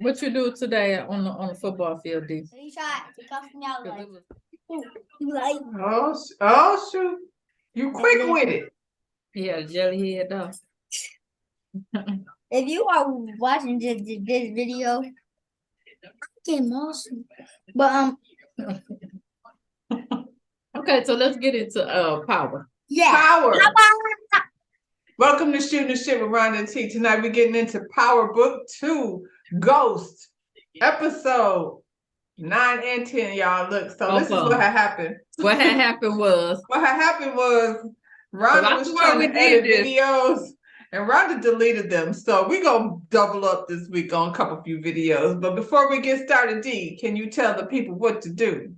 What you do today on the football field, D? He shot. He cuffed me out 'Cause like, it was- he was like, Oh shoot. You quick with it. He had a jelly head though. if you are watching this video, get awesome. But Okay, so let's get into power. yeah. Power. Welcome to Shooting the Shit with Rhonda T. Tonight we're getting into Power Book 2, Ghost, episode 9 and 10, y'all. Look, so this is what had happened. What had happened was Rhonda was swear trying we to did edit this. videos and Rhonda deleted them. So we're gonna double up this week on a couple few videos. But before we get started, D, can you tell the people what to do?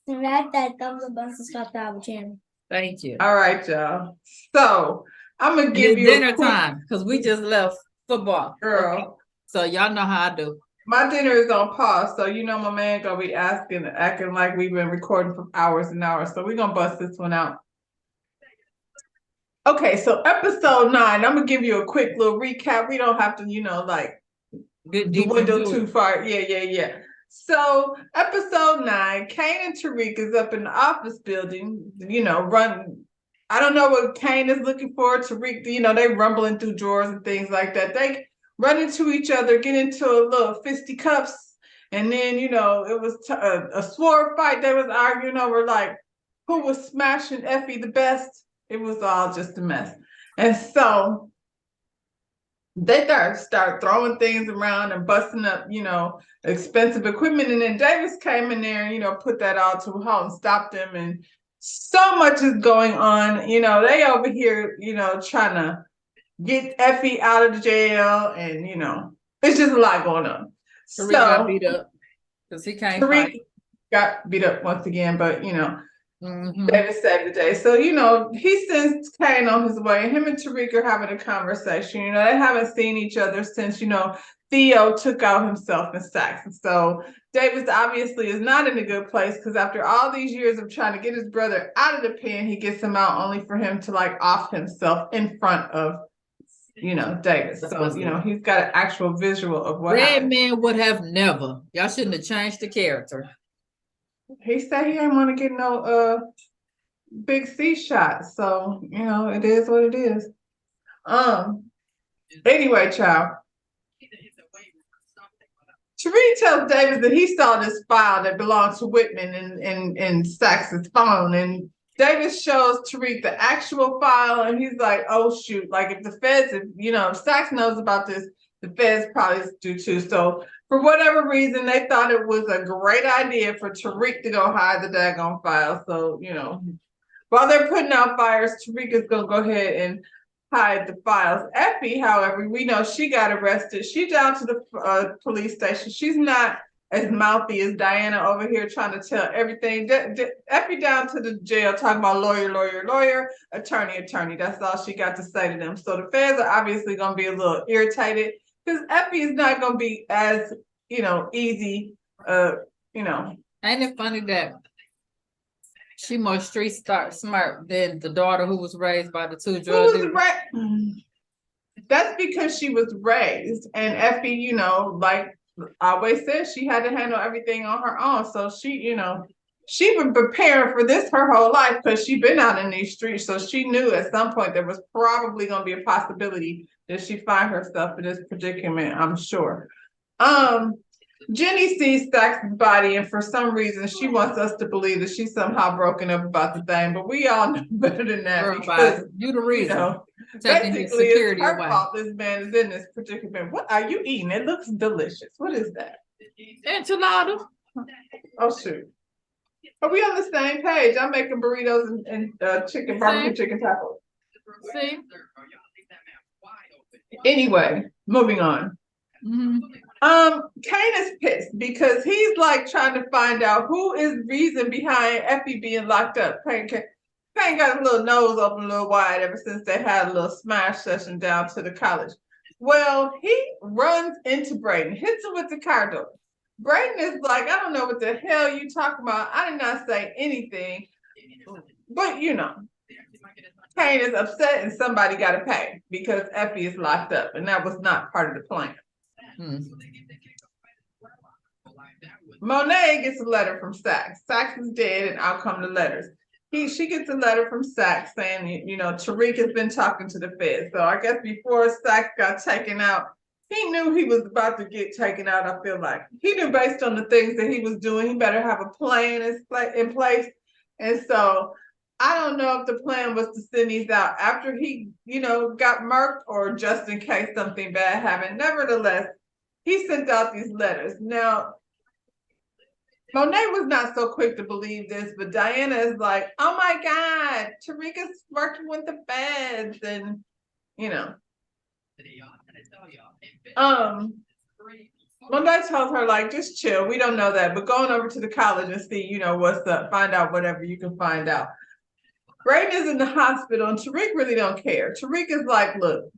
Smash that thumbs up button, subscribe to our channel. Thank you. All right, y'all. So I'm gonna give It's you dinner a quick, time because we just left football. girl. So y'all know how I do. My dinner is on pause, so you know my man gonna be acting like we've been recording for hours and hours. So we're gonna bust this one out. Okay, so episode 9, I'm gonna give you a quick little recap. We don't have to, Get the deep window into too it. far. Yeah. So episode 9, Kane and Tariq is up in the office building, running. I don't know what Kane is looking for. Tariq, they rumbling through drawers and things like that. They run into each other, get into a little fisticuffs, and then it was a sword fight. They was arguing over like who was smashing Effie the best. It was all just a mess, and so they start throwing things around and busting up, expensive equipment. And then Davis came in there and, put that all to a halt and stopped them. And so much is going on. They over here, trying to get Effie out of the jail. And, it's just a lot going on. Tariq got beat up because he can't Tariq fight. got beat up once again, but, Mhm. Davis saved the day. So, he sends Kane on his way. Him and Tariq are having a conversation. They haven't seen each other since, Theo took out himself in Saxon. So Davis obviously is not in a good place because after all these years of trying to get his brother out of the pen, he gets him out only for him to off himself in front of, Davis. So, he's got an actual visual of what Red happened. Man would have never. Y'all shouldn't have changed the character. He said he ain't want to get no big C shot. So, it is what it is. Anyway, child. Tariq tells Davis that he saw this file that belonged to Whitman in Saxon's phone. And Davis shows Tariq the actual file, and he's like, oh shoot, if the feds, if Saxon knows about this, the feds probably do too. So for whatever reason, they thought it was a great idea for Tariq to go hide the daggone file. So, while they're putting out fires, Tariq is going to go ahead and hide the files. Effie, however, we know she got arrested. She's down to the police station. She's not as mouthy as Diana over here trying to tell everything. Effie down to the jail talking about lawyer, attorney. That's all she got to say to them. So the feds are obviously going to be a little irritated because Effie is not going to be as, easy, Ain't it funny that she more street smart than the daughter who was raised by the two drug dealers? That's because she was raised, and Effie, like I always said, she had to handle everything on her own. So she, she been preparing for this her whole life because she been out in these streets. So she knew at some point there was probably going to be a possibility that she find herself in this predicament, I'm sure. Jenny sees Saxon's body, and for some reason, she wants us to believe that she's somehow broken up about the thing. But we all know better than that. Girl, because you the reason. Taking his basically security it's her away. fault this man is in this predicament. What are you eating? It looks delicious. What is that? Enchilada. Oh shoot. Are we on the same page? I'm making burritos and chicken, barbecue chicken tacos. See? Anyway, moving on. Mhm. Kane is pissed because he's trying to find out who is the reason behind Effie being locked up. Kane got his little nose open a little wide ever since they had a little smash session down to the college. Well, he runs into Brayden, hits him with the car door. Brayden is like, I don't know what the hell you talking about. I did not say anything. But Kane is upset and somebody got to pay because Effie is locked up, and that was not part of the plan. Monet gets a letter from Saxe. Saxe is dead, and out come the letters. She gets a letter from Saxe saying, you know, Tariq has been talking to the Fed. So I guess before Saxe got taken out, he knew he was about to get taken out. I feel like he knew based on the things that he was doing, he better have a plan in place. And so I don't know if the plan was to send these out after he, you know, got murked or just in case something bad happened. Nevertheless, he sent out these letters. Now, Monet was not so quick to believe this, but Diana is like, oh my God, Tariq is working with the feds, and you know. Monet tells her, like, just chill. We don't know that, but going over to the college and see, you know, what's up, find out whatever you can find out. Brayden is in the hospital, and Tariq really don't care. Tariq is like, look,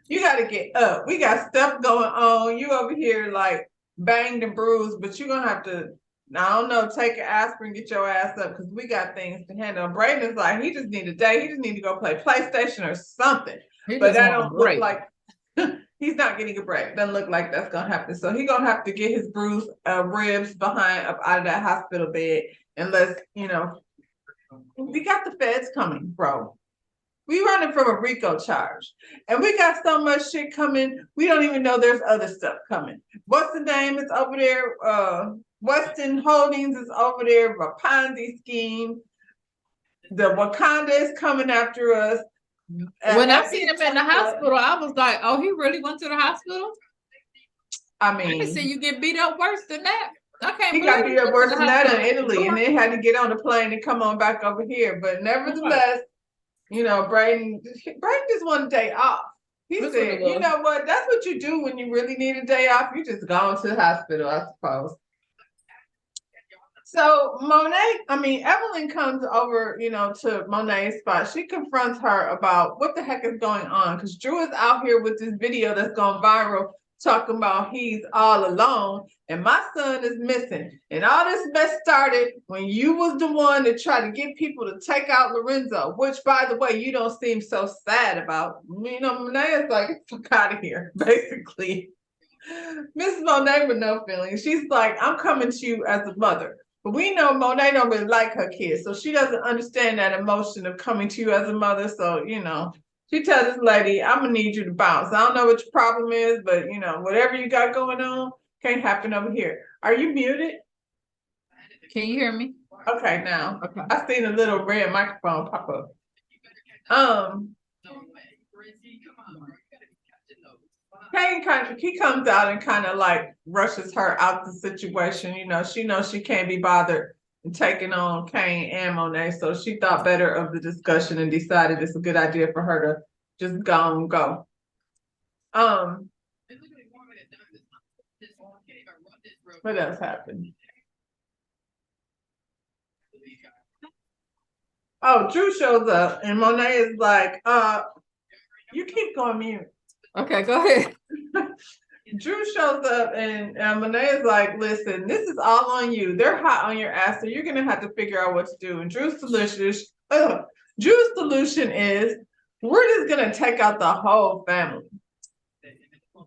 you got to get up. We got stuff going on. You over here like banged and bruised, but you're gonna have to, I don't know, take an aspirin, get your ass up, because we got things to handle. Brayden is like, he just need a day. He just need to go play PlayStation or something. But that don't look like he's not getting a break. Doesn't look like that's gonna happen. So he's gonna have to get his bruised ribs behind up out of that hospital bed, unless, you know, we got the feds coming, bro. We running from a RICO charge, and we got so much shit coming. We don't even know there's other stuff coming. What's the name? It's over there. Weston Holdings is over there. A Ponzi scheme. The Wakanda is coming after us. When I seen him in the hospital, I was like, "Oh, he really went to the hospital." I mean, I see you get beat up worse than that. I can't. He got beat up worse than that in Italy, and then had to get on the plane and come on back over here. But nevertheless. You know, Brayden just wanted a day off. He said, you know what? That's what you do when you really need a day off. You just go to the hospital, I suppose. So Evelyn comes over, you know, to Monet's spot. She confronts her about what the heck is going on, because Drew is out here with this video that's gone viral talking about he's all alone and my son is missing. And all this mess started when you was the one that tried to get people to take out Lorenzo, which, by the way, you don't seem so sad about. You know, Monet is like, fuck out of here, basically. Mrs. Monet with no feelings. She's like, I'm coming to you as a mother. But we know Monet don't really like her kids, so she doesn't understand that emotion of coming to you as a mother. So, you know, she tells this lady, I'm gonna need you to bounce. I don't know what your problem is, but you know, whatever you got going on can't happen over here. Are you muted? Can you hear me? Okay, now. Okay. I seen a little red microphone pop up. Kane he comes out and kind of like rushes her out the situation. You know she can't be bothered taking on Kane and Monet, so she thought better of the discussion and decided it's a good idea for her to just go and go. What else happened? Oh, Drew shows up and Monet is like, you keep going mute. Okay, go ahead. Drew shows up and Monet is like, listen, this is all on you. They're hot on your ass, so you're gonna have to figure out what to do. And Drew's solution is, we're just gonna take out the whole family.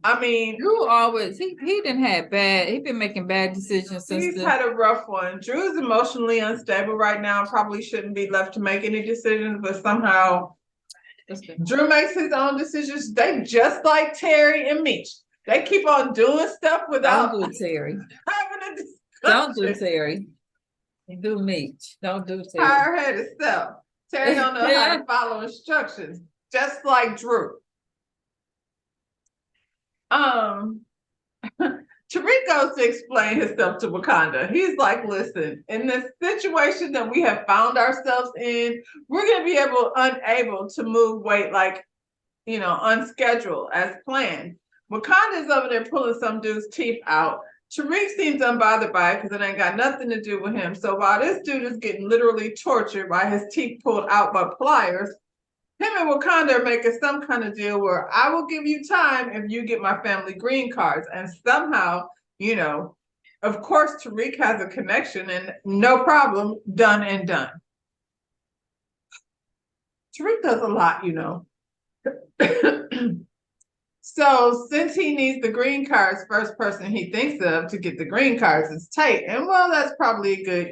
I mean, Drew always he been making bad decisions since he's had a rough one. Drew's emotionally unstable right now, probably shouldn't be left to make any decisions, but somehow Drew makes his own decisions. They just like Terry and Meech. They keep on doing stuff without Don't do Terry. having a discussion. Don't do Terry. Do Meech. Don't do Terry. Hard-headed self. Terry don't know how to follow instructions, just like Drew. Tariq goes to explain himself to Wakanda. He's like, listen, in this situation that we have found ourselves in, we're going to be unable to move weight like, you know, unscheduled as planned. Wakanda's over there pulling some dude's teeth out. Tariq seems unbothered by it because it ain't got nothing to do with him. So while this dude is getting literally tortured by his teeth pulled out by pliers, him and Wakanda are making some kind of deal where I will give you time if you get my family green cards. And somehow, you know, of course, Tariq has a connection and no problem, done and done. Tariq does a lot, you know. So since he needs the green cards, first person he thinks of to get the green cards is Tate. And well, that's probably a good,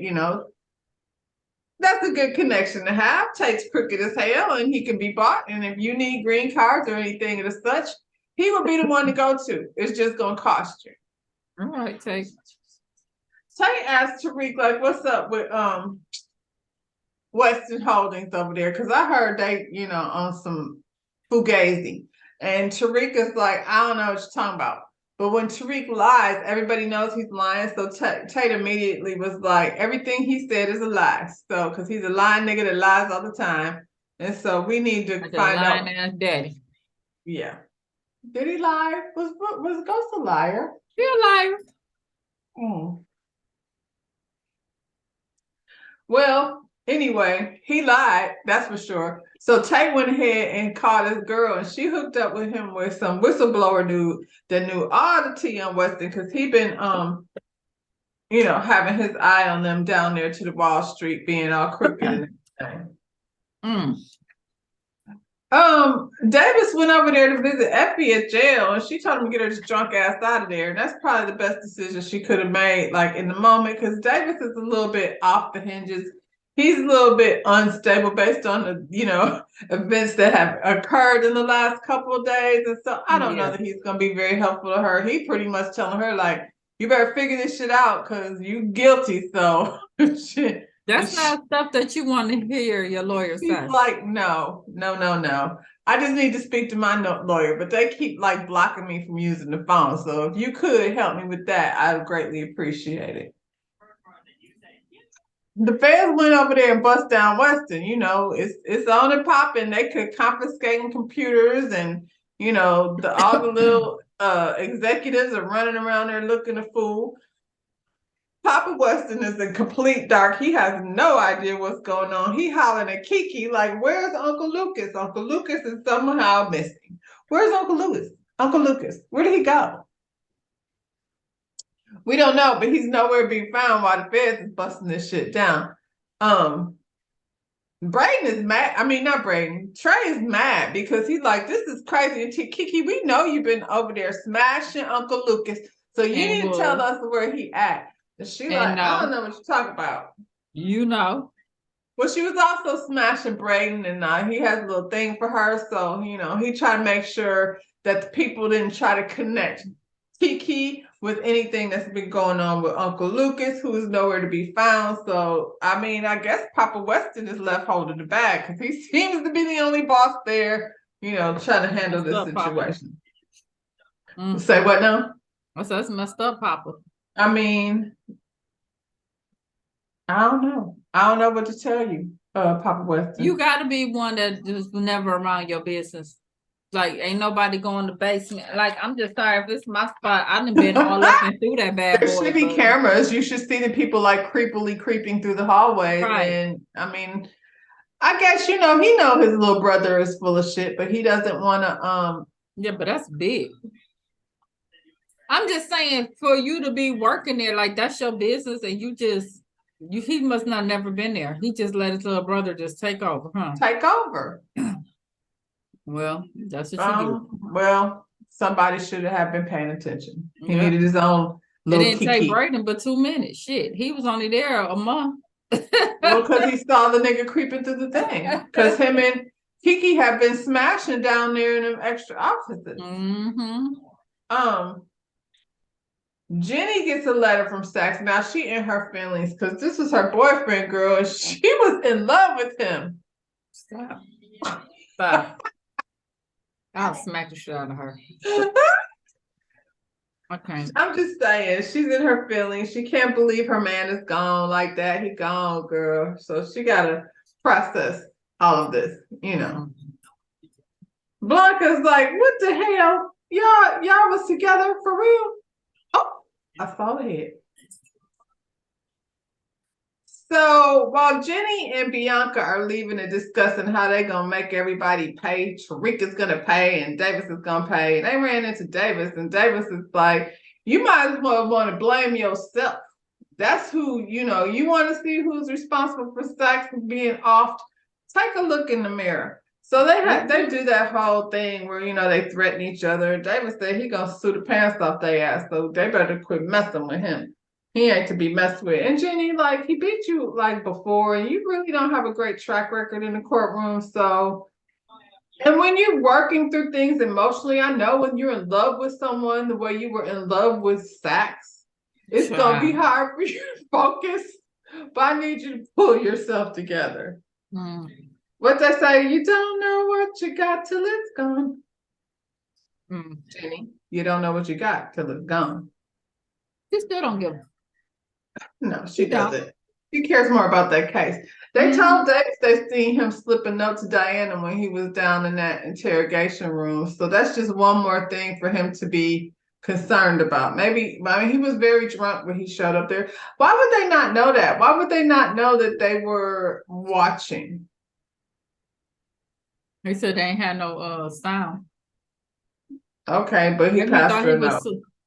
that's a good connection to have. Tate's crooked as hell and he can be bought. And if you need green cards or anything of such, he would be the one to go to. It's just gonna cost you. All right, Tate. Tate asked Tariq, like, what's up with Western Holdings over there? Because I heard they, on some fugazi. And Tariq is like, I don't know what you're talking about. But when Tariq lies, everybody knows he's lying. So Tate immediately was like, everything he said is a lie. So, because he's a lying nigga that lies all the time. And so we need to find out. Lying daddy. Yeah. Did he lie? Was Ghost a liar? He a liar. Well, anyway, he lied, that's for sure. So Tate went ahead and called this girl, and she hooked up with him with some whistleblower dude that knew all the tea on Weston, because he been having his eye on them down there to the Wall Street, being all crooked and everything. Davis went over there to visit Effie at jail, and she told him to get her this drunk ass out of there. And that's probably the best decision she could have made, like in the moment, because Davis is a little bit off the hinges. He's a little bit unstable based on the, events that have occurred in the last couple of days. And so I don't know that he's going to be very helpful to her. He pretty much telling her, like, you better figure this shit out because you guilty. So shit. That's not stuff that you want to hear your lawyer say. He's like, no. I just need to speak to my lawyer, but they keep like blocking me from using the phone. So if you could help me with that, I would greatly appreciate it. The feds went over there and bust down Weston. It's on and popping. They could confiscating computers, and all the little executives are running around there looking a fool. Papa Weston is in complete dark. He has no idea what's going on. He hollering at Kiki like, where's Uncle Lucas? Uncle Lucas is somehow missing. Where's Uncle Lucas? Uncle Lucas, where did he go? We don't know, but he's nowhere to be found while the feds is busting this shit down. Braden is mad. I mean, not Braden. Trey is mad because he's like, this is crazy. And Kiki, we know you've been over there smashing Uncle Lucas, so you didn't tell us where he at. And she like, I don't know what you're talking about. Well, she was also smashing Braden, and he has a little thing for her. So, he tried to make sure that the people didn't try to connect Kiki with anything that's been going on with Uncle Lucas, who is nowhere to be found. So, I mean, I guess Papa Weston is left holding the bag because he seems to be the only boss there, trying to handle this situation. Say what now? That's messed up, Papa. I mean, I don't know. I don't know what to tell you, Papa Weston. You got to be one that is never around your business. Like, ain't nobody going to basement. Like, I'm just sorry if it's my spot. I done been all up and through that bad boy. There should be cameras. You should see the people like creepily creeping through the hallways. Right. And I mean, I guess he know his little brother is full of shit, but he doesn't want to. Yeah, but that's big. I'm just saying, for you to be working there, like that's your business, and he must not never been there. He just let his little brother just take over, huh? Take over. Well, that's what you do. Well, somebody should have been paying attention. He needed his own little It didn't take Braden but 2 minutes. Shit, he was only there a month. Well, because he saw the nigga creeping through the thing. Because him and Kiki have been smashing down there in them extra offices. Jenny gets a letter from Sax. Now she in her feelings because this was her boyfriend, girl, and she was in love with him. Stop. I'll smack the shit out of her. Okay. I'm just saying, she's in her feelings. She can't believe her man is gone like that. He gone, girl. So she gotta process all of this, Blanca's like, what the hell? Y'all was together for real? Oh, I saw the head. So while Jenny and Bianca are leaving and discussing how they're going to make everybody pay, Tariq is going to pay and Davis is going to pay. And they ran into Davis, and Davis is like, you might as well want to blame yourself. That's who, you want to see who's responsible for Sax being off. Take a look in the mirror. So they do that whole thing where they threaten each other. David said he gonna sue the pants off their ass, so they better quit messing with him. He ain't to be messed with. And Jenny, like, he beat you like before, and you really don't have a great track record in the courtroom. So, and when you're working through things emotionally, I know when you're in love with someone the way you were in love with Saxe, it's gonna be hard for you to focus. But I need you to pull yourself together. Mm. What they say, you don't know what you got till it's gone. Jenny, you don't know what you got till it's gone. She still don't give a. No, she doesn't. She cares more about that case. They Mhm. told Davis they seen him slip a note to Diana when he was down in that interrogation room. So that's just one more thing for him to be concerned about. Maybe, I mean, he was very drunk when he showed up there. Why would they not know that? Why would they not know that they were watching? They said they ain't had no sound. Okay, but he Maybe passed thought her a note.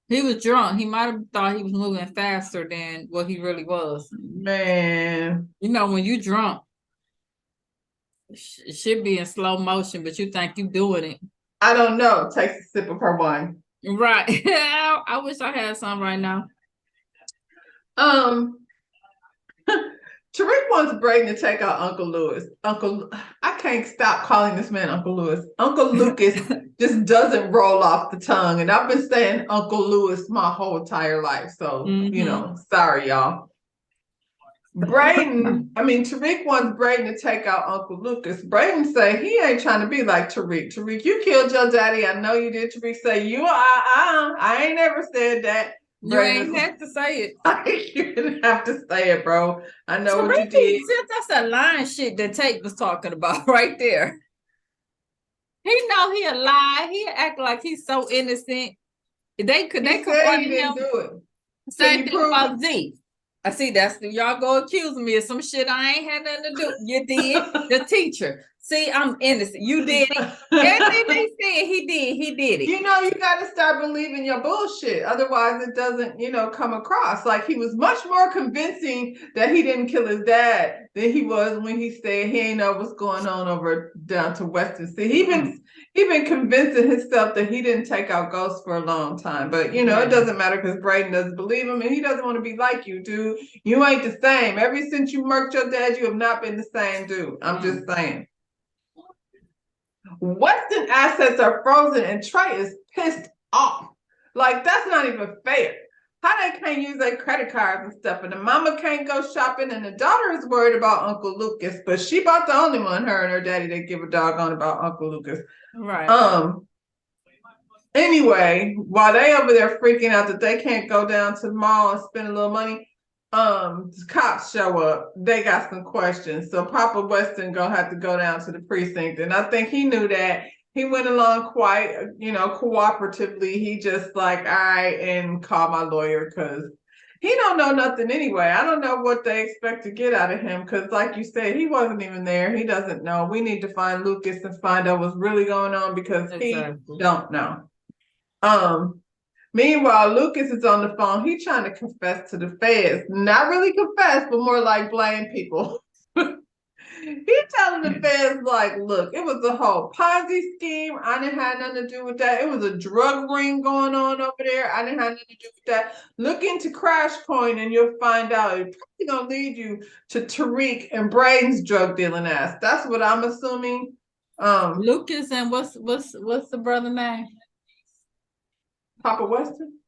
he was drunk. He might have thought he was moving faster than what he really was. Man, You know, when you drunk, it should be in slow motion, but you think you doing it. I don't know. Takes a sip of her wine. Right. I wish I had some right now. Tariq wants Braden to take out Uncle Lewis. I can't stop calling this man Uncle Lewis. Uncle Lucas just doesn't roll off the tongue. And I've been saying Uncle Lewis my whole entire life. So, sorry, y'all. Tariq wants Braden to take out Uncle Lucas. Braden say he ain't trying to be like Tariq. Tariq, you killed your daddy. I know you did. Tariq say, I ain't ever said that. You ain't had to say it. You didn't have to say it, bro. I know what you did. did. That's a lying shit that Tate was talking about right there. He know he a lie. He act like he's so innocent. They confronted him. Do it. Same thing about Z. I see that's y'all go accusing me of some shit I ain't had nothing to do. You did. The teacher. See, I'm innocent. You did it. Everything they said, he did it. You got to start believing your bullshit. Otherwise, it doesn't, come across. Like, he was much more convincing that he didn't kill his dad than he was when he said he ain't know what's going on over down to Western City. He been convincing himself that he didn't take out ghosts for a long time. But, it doesn't matter because Braden doesn't believe him and he doesn't want to be like you, dude. You ain't the same. Ever since you murked your dad, you have not been the same, dude. I'm just saying. Western assets are frozen and Trey is pissed off. Like, that's not even fair. How they can't use their credit cards and stuff, and the mama can't go shopping, and the daughter is worried about Uncle Lucas, but she about the only one, her and her daddy, that give a doggone about Uncle Lucas. Right. Anyway, while they over there freaking out that they can't go down to the mall and spend a little money, cops show up. They got some questions. So Papa Weston gonna have to go down to the precinct. And I think he knew that. He went along quite, cooperatively. He just like, all right, and call my lawyer because he don't know nothing anyway. I don't know what they expect to get out of him because, like you said, he wasn't even there. He doesn't know. We need to find Lucas and find out what's really going on because he don't know. Meanwhile, Lucas is on the phone. He's trying to confess to the feds. Not really confess, but more like blame people. He's telling the feds, like, look, it was a whole Ponzi scheme. I didn't have nothing to do with that. It was a drug ring going on over there. I didn't have nothing to do with that. Look into Crash Coin and you'll find out. It's probably going to lead you to Tariq and Braden's drug dealing ass. That's what I'm assuming. Lucas and what's the brother name? Papa Weston?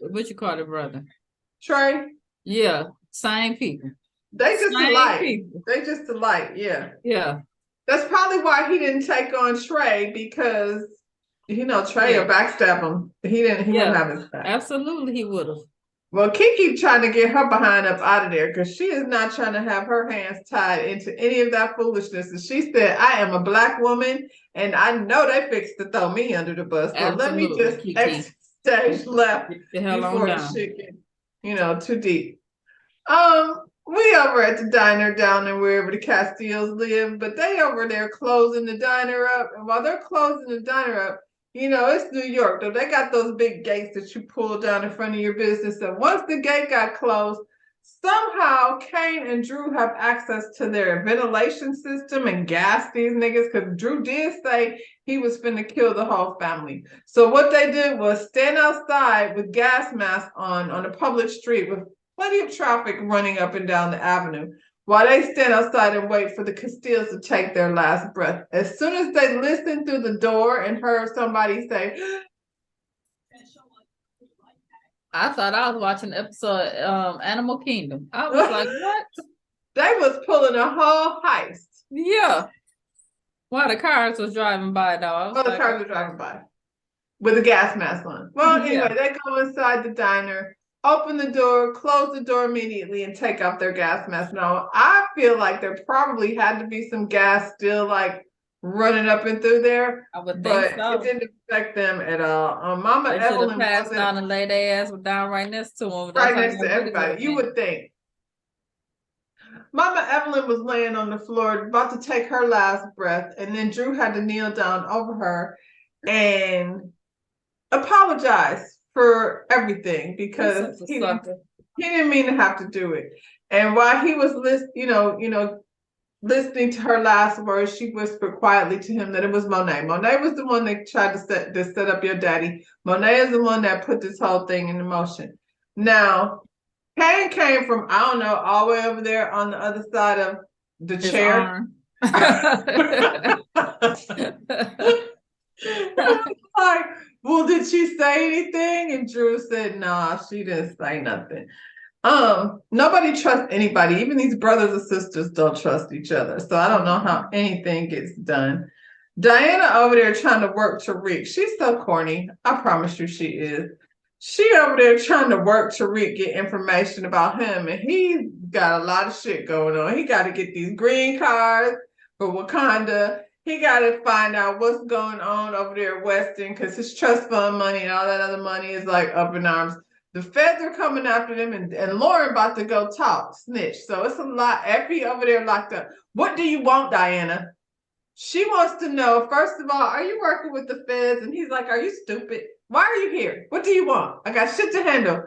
What you call the brother? Trey? Yeah, same people. They just alike. They just alike, yeah. Yeah. That's probably why he didn't take on Trey because, Trey will backstab him. He wouldn't have his back. Absolutely, he would have. Well, Kiki trying to get her behind up out of there because she is not trying to have her hands tied into any of that foolishness. And she said, I am a Black woman and I know they fixed to throw me under the bus. So let me just exit stage left before the shit gets, too deep. We over at the diner down there wherever the Castillos live, but they over there closing the diner up. And while they're closing the diner up, it's New York, though. They got those big gates that you pull down in front of your business. And once the gate got closed, Somehow, Kane and Drew have access to their ventilation system and gas these niggas because Drew did say he was finna kill the whole family. So what they did was stand outside with gas masks on a public street with plenty of traffic running up and down the avenue while they stand outside and wait for the Castilles to take their last breath. As soon as they listened through the door and heard somebody say, I thought I was watching the episode Animal Kingdom. I was like, what? they was pulling a whole heist. Yeah. While the cars was driving by, though. I was Well, the like, cars were driving by with a gas mask on. Well, Yeah. anyway, they go inside the diner, open the door, close the door immediately, and take off their gas mask. Now, I feel like there probably had to be some gas still like running up and through there, I would but think so. it didn't affect them at all. Mama They should have Evelyn passed wasn't down and lay their ass down right next to him. right next to everybody. You would think. Mama Evelyn was laying on the floor, about to take her last breath, and then Drew had to kneel down over her and apologize for everything because he didn't mean to have to do it. And while he was listening to her last words, she whispered quietly to him that it was Monet. Monet was the one that tried to set up your daddy. Monet is the one that put this whole thing into motion. Now, Kane came from, I don't know, all the way over there on the other side of the His chair. arm. Like, well, did she say anything? And Drew said, nah, she didn't say nothing. Nobody trusts anybody. Even these brothers and sisters don't trust each other. So I don't know how anything gets done. Diana over there trying to work Tariq. She's so corny. I promise you she is. She over there trying to work Tariq, get information about him. And he's got a lot of shit going on. He got to get these green cards for Wakanda. He got to find out what's going on over there at Weston because his trust fund money and all that other money is like up in arms. The feds are coming after them, and Lauren about to go talk, snitch. So it's a lot. Effie over there locked up. What do you want, Diana? She wants to know, first of all, are you working with the feds? And he's like, are you stupid? Why are you here? What do you want? I got shit to handle.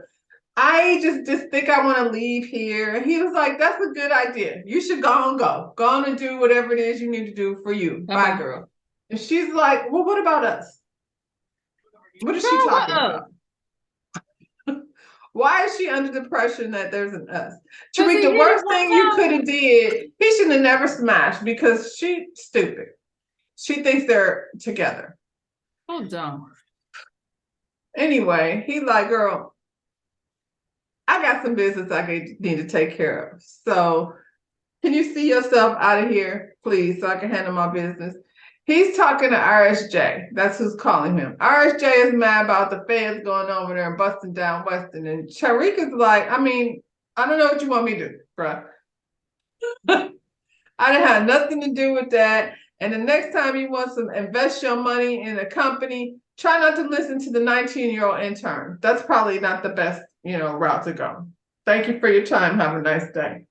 I just think I want to leave here. And he was like, that's a good idea. You should go on. Go on and do whatever it is you need to do for you. Bye, girl. And she's like, well, what about us? What is she talking about? Why is she under the pressure that there's an us? Tariq, the worst thing you could have did, he should have never smashed because she's stupid. She thinks they're together. Oh, dumb. Anyway, he like, girl, I got some business I need to take care of. So can you see yourself out of here, please, so I can handle my business? He's talking to RSJ. That's who's calling him. RSJ is mad about the feds going over there and busting down Weston. And Tariq is like, I mean, I don't know what you want me to do, bro. I didn't have nothing to do with that. And the next time you want to invest your money in a company, try not to listen to the 19-year-old intern. That's probably not the best, route to go. Thank you for your time. Have a nice day.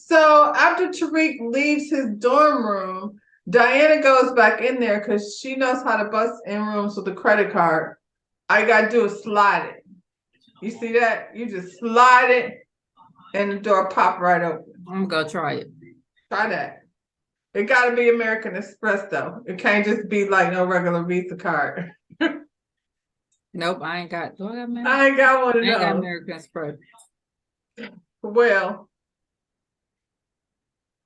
So after Tariq leaves his dorm room, Diana goes back in there because she knows how to bust in rooms with a credit card. All you gotta do is slide it. You see that? You just slide it and the door pop right open. I'm gonna try it. Try that. It gotta be American Express though. It can't just be like no regular Visa card. Nope, I ain't got. Do I got American? I ain't got one of I ain't got those. American Express. Well,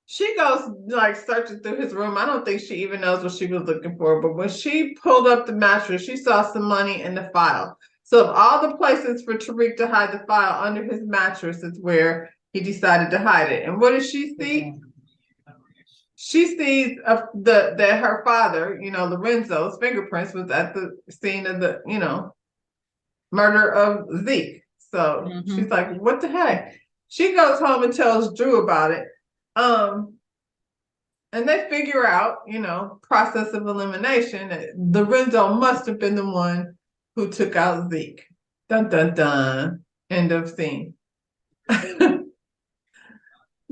she goes like searching through his room. I don't think she even knows what she was looking for, but when she pulled up the mattress, she saw some money in the file. So of all the places for Tariq to hide the file, under his mattress is where he decided to hide it. And what does she see? She sees that her father, Lorenzo's fingerprints was at the scene of the, murder of Zeke. So she's like, what the heck? She goes home and tells Drew about it. And they figure out, process of elimination, that Lorenzo must have been the one who took out Zeke. Dun, dun, dun. End of scene.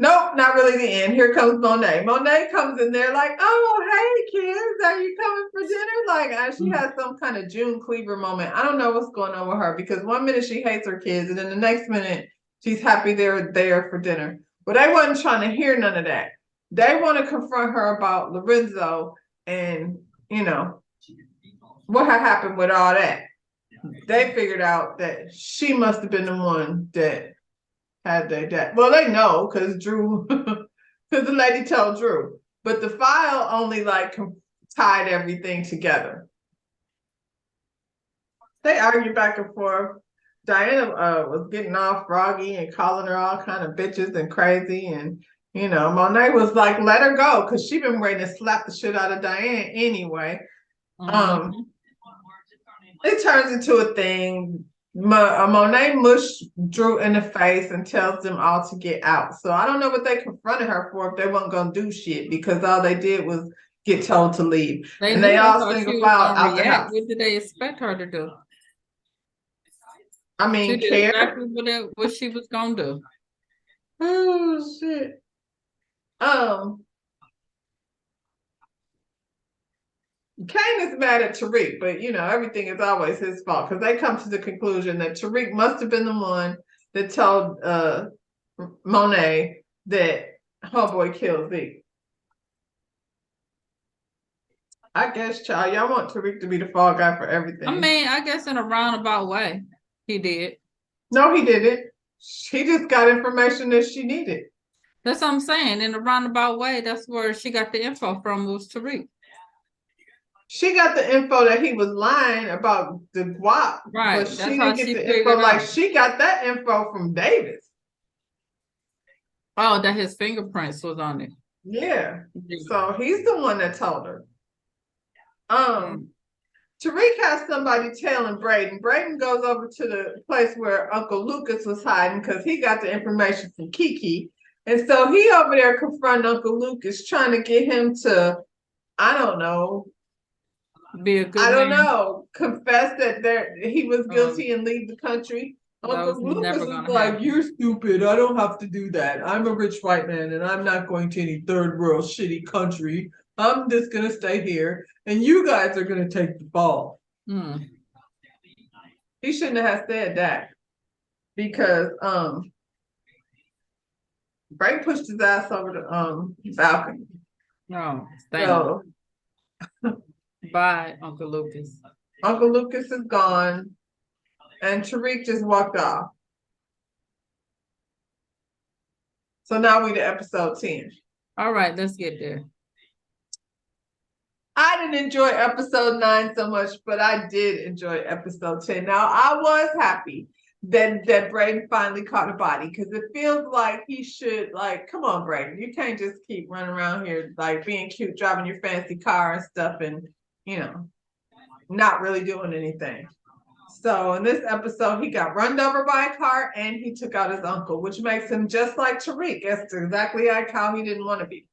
Nope, not really the end. Here comes Monet. Monet comes in there like, oh, hey, kids, are you coming for dinner? Like, she has some kind of June Cleaver moment. I don't know what's going on with her because one minute she hates her kids and then the next minute she's happy they're there for dinner. But they wasn't trying to hear none of that. They want to confront her about Lorenzo and, you know, what had happened with all that. They figured out that she must have been the one that had their dad. Well, they know because Drew, because the lady told Drew, but the file only like tied everything together. They argued back and forth. Diana was getting all froggy and calling her all kind of bitches and crazy, and you know, Monet was like, "Let her go," because she been ready to slap the shit out of Diane anyway. It turns into a thing. Monet mushed Drew in the face and tells them all to get out. So I don't know what they confronted her for if they weren't gonna do shit because all they did was get told to leave. And they all single file out the house. What did they expect her to do? I mean, she did exactly what she was gonna do. Oh shit. Kane is mad at Tariq, but you know, everything is always his fault because they come to the conclusion that Tariq must have been the one that told Monet that homeboy killed Zeke. I guess, child, y'all want Tariq to be the fall guy for everything. I mean, I guess in a roundabout way, he did. No, he didn't. He just got information that she needed. That's what I'm saying. In a roundabout way, that's where she got the info from, was Tariq. She got the info that he was lying about the guap, right? But she didn't get the info. Like she got that info from Davis. Oh, that his fingerprints was on it. Yeah. So he's the one that told her. Tariq has somebody telling Brayden. Brayden goes over to the place where Uncle Lucas was hiding because he got the information from Kiki. And so he over there confronting Uncle Lucas, trying to get him to, I don't know, be a good I don't know, confess that he was guilty and leave the country. Uncle Lucas is like, you're stupid. I don't have to do that. I'm a rich white man and I'm not going to any third world shitty country. I'm just going to stay here and you guys are going to take the fall. He shouldn't have said that because Bray pushed his ass over the balcony. No, so, bye, Uncle Lucas. Uncle Lucas is gone, and Tariq just walked off. So now we to episode 10. All right, let's get there. I didn't enjoy episode 9 so much, but I did enjoy episode 10. Now, I was happy that Brayden finally caught a body because it feels like he should, like, come on, Brayden. You can't just keep running around here, like, being cute, driving your fancy car and stuff and, you know, not really doing anything. So in this episode, he got run over by a car and he took out his uncle, which makes him just like Tariq. That's exactly like how he didn't want to be.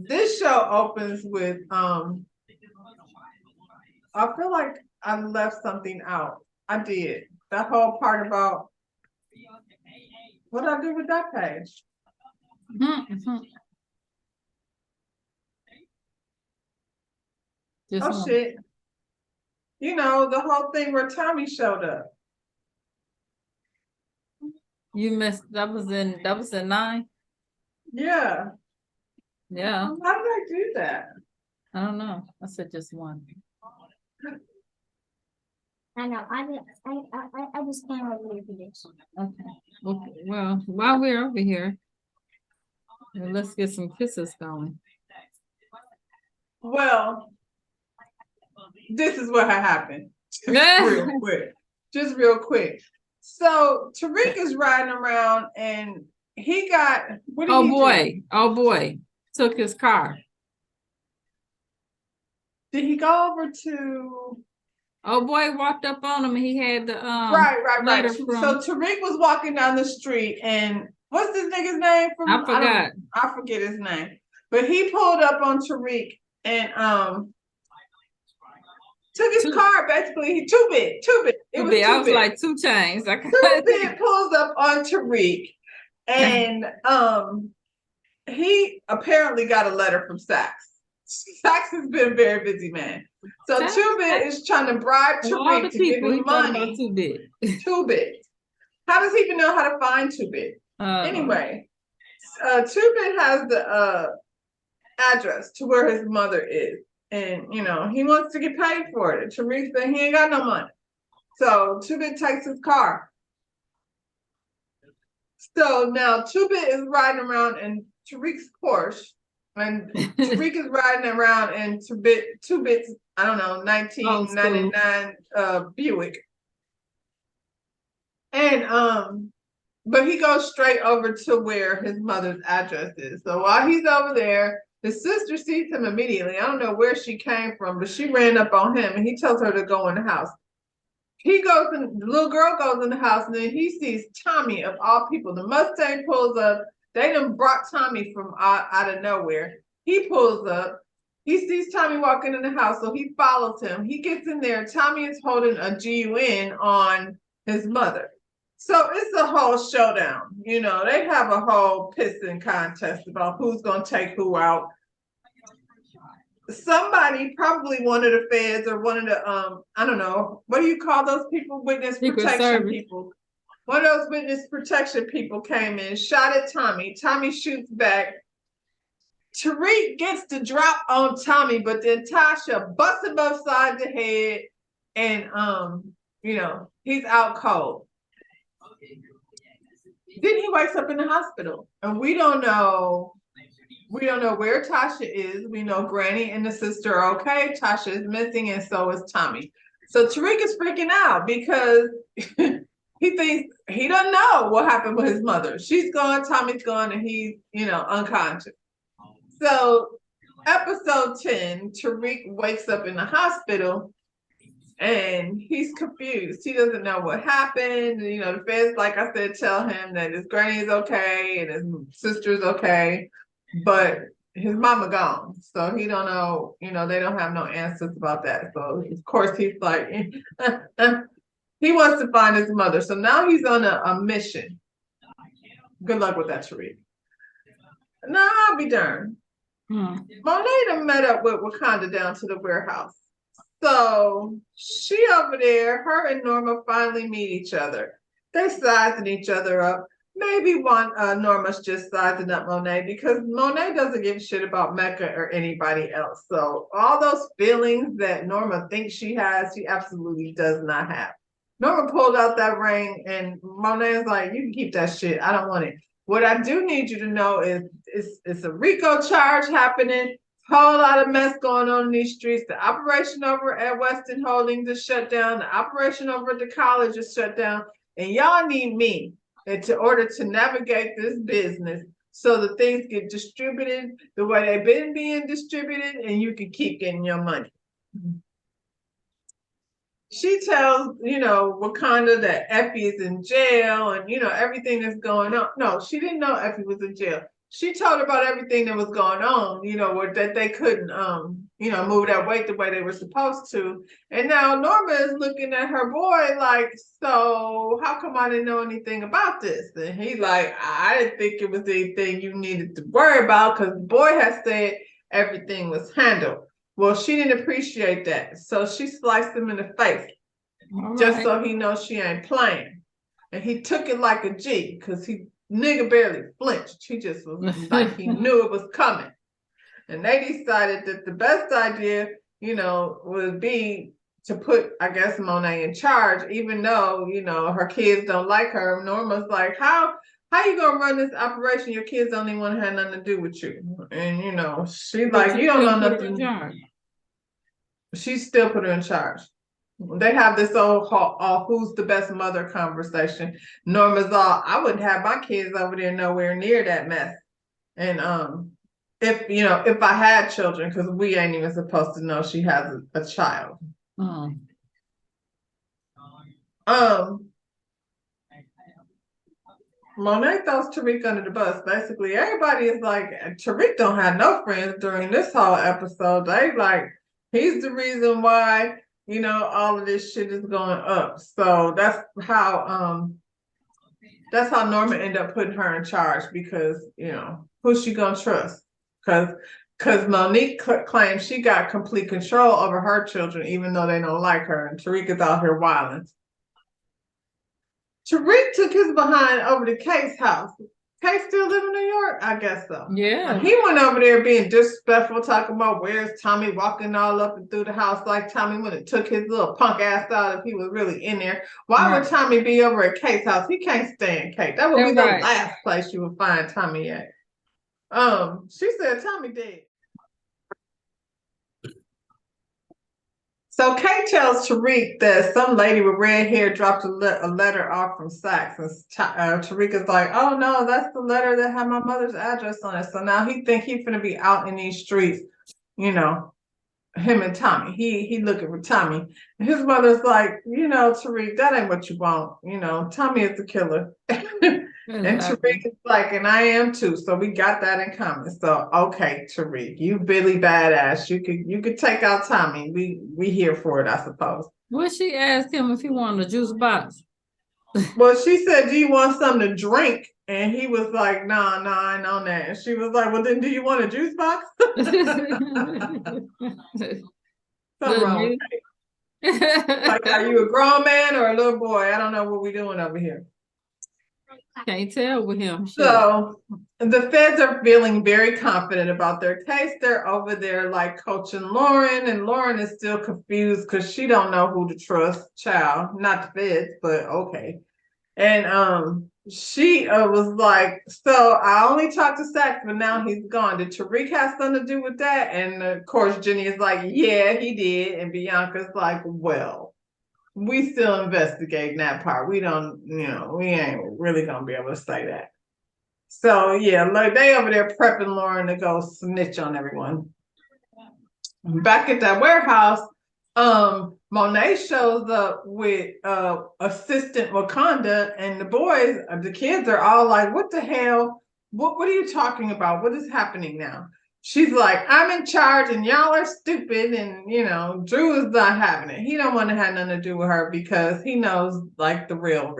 This show opens with I feel like I left something out. I did. That whole part about what did I do with that page? Shit. You know, the whole thing where Tommy showed up. You missed that was in 9? Yeah. Yeah. How did I do that? I don't know. I said just 1. I know. I just can't really do this. Okay. Well, while we're over here, let's get some kisses going. Well, this is what happened. Just real quick. So Tariq is riding around and he got Oh boy. Took his car. Did he go over to Oh boy walked up on him and he had the right. So Tariq was walking down the street and what's this nigga's name from I forget his name. But he pulled up on Tariq and took his car, basically. He too big. It was I too was big. like 2 Chainz. Too big pulls up on Tariq, and he apparently got a letter from Saks. Saks has been a very busy man. So Too Bit is trying to bribe Tariq to give him money. Too Bit. Too Bit. How does he even know how to find Too Bit? Anyway, Too Bit has the address to where his mother is. And, you know, he wants to get paid for it. Tariq said he ain't got no money. So Too Bit takes his car. So now Too Bit is riding around in Tariq's Porsche. And Tariq is riding around in Too Bit's, I don't know, 1999 Buick. And but he goes straight over to where his mother's address is. So while he's over there, his sister sees him immediately. I don't know where she came from, but she ran up on him and he tells her to go in the house. He goes and the little girl goes in the house, and then he sees Tommy of all people. The Mustang pulls up. They done brought Tommy from out of nowhere. He pulls up. He sees Tommy walking in the house, so he follows him. He gets in there. Tommy is holding a GUN on his mother. So it's a whole showdown. You know, they have a whole pissing contest about who's going to take who out. Somebody, probably one of the feds or one of the, I don't know, what do you call those people? Witness protection people. One of those witness protection people came in, shot at Tommy. Tommy shoots back. Tariq gets the drop on Tommy, but then Tasha busts him upside the head, and you know, he's out cold. Then he wakes up in the hospital, and we don't know where Tasha is. We know Granny and the sister are okay. Tasha is missing, and so is Tommy. So Tariq is freaking out because he thinks he doesn't know what happened with his mother. She's gone, Tommy's gone, and he's, you know, unconscious. So episode 10, Tariq wakes up in the hospital and he's confused. He doesn't know what happened. You know, the feds, like I said, tell him that his granny is okay and his sister's okay, but his mama gone. So he don't know, you know, they don't have no answers about that. So of course he's like, he wants to find his mother. So now he's on a mission. Good luck with that, Tariq. No, I'll be darned. Monet done met up with Wakanda down to the warehouse. So she over there, her and Norma finally meet each other. They sizing each other up. Maybe Norma's just sizing up Monet because Monet doesn't give a shit about Mecca or anybody else. So all those feelings that Norma thinks she has, she absolutely does not have. Norma pulled out that ring and Monet is like, you can keep that shit. I don't want it. What I do need you to know is it's a RICO charge happening. Whole lot of mess going on in these streets. The operation over at Weston Holdings is shut down. The operation over at the college is shut down. And y'all need me in order to navigate this business so that things get distributed the way they've been being distributed and you can keep getting your money. She tells, you know, Wakanda that Effie is in jail and, you know, everything that's going on. No, she didn't know Effie was in jail. She told her about everything that was going on, you know, that they couldn't, you know, move that weight the way they were supposed to. And now Norma is looking at her boy like, so how come I didn't know anything about this? And he's like, I didn't think it was anything you needed to worry about because the boy has said everything was handled. Well, she didn't appreciate that. So she sliced him in the face just so he knows she ain't playing. And he took it like a G because nigga barely flinched. He just was like he knew it was coming. And they decided that the best idea, you know, would be to put, I guess, Monet in charge, even though, you know, her kids don't like her. Norma's like, how you gonna run this operation? Your kids don't even want to have nothing to do with you. And, you know, she's like, you don't know nothing. She still put her in charge. They have this old who's the best mother conversation. Norma's all, I wouldn't have my kids over there nowhere near that mess. And if I had children, because we ain't even supposed to know she has a child. Monet throws Tariq under the bus. Basically, everybody is like, Tariq don't have no friends during this whole episode. They like, he's the reason why all of this shit is going up. So that's how Norma ended up putting her in charge because, who's she gonna trust? Because Monique claims she got complete control over her children, even though they don't like her, and Tariq is out here wilding. Tariq took his behind over to Kate's house. Kate still live in New York? I guess so. Yeah. He went over there being disrespectful, talking about where's Tommy, walking all up and through the house like Tommy would have took his little punk ass out if he was really in there. Why would Tommy be over at Kate's house? He can't stand Kate. That would be the last place you would find Tommy at. She said Tommy dead. So Kate tells Tariq that some lady with red hair dropped a letter off from Saks, and Tariq is like, "Oh no, that's the letter that had my mother's address on it." So now he think he's gonna be out in these streets, him and Tommy. He looking for Tommy. And his mother's like, Tariq, that ain't what you want. Tommy is the killer. And Tariq is like, and I am too. So we got that in common. So okay, Tariq, you Billy badass. You could take out Tommy. We here for it, I suppose. Well, she asked him if he wanted a juice box. Well, she said, "Do you want something to drink?" And he was like, "Nah, I ain't on that." And she was like, "Well, then do you want a juice box?" Something wrong. Like, are you a grown man or a little boy? I don't know what we're doing over here. Can't tell with him. So the feds are feeling very confident about their case. They're over there like coaching Lauren, and Lauren is still confused because she don't know who to trust. Child, not the feds, but okay. And she was like, "So I only talked to Saks, but now he's gone. Did Tariq have something to do with that?" And of course, Jenny is like, "Yeah, he did." And Bianca's like, "Well, we still investigating that part. We don't, we ain't really gonna be able to say that." So yeah, like they over there prepping Lauren to go snitch on everyone. Back at that warehouse, Monet shows up with assistant Wakanda, and the kids are all like, "What the hell? What are you talking about? What is happening now?" She's like, "I'm in charge and y'all are stupid." And, Drew is not having it. He don't want to have nothing to do with her because he knows like the real.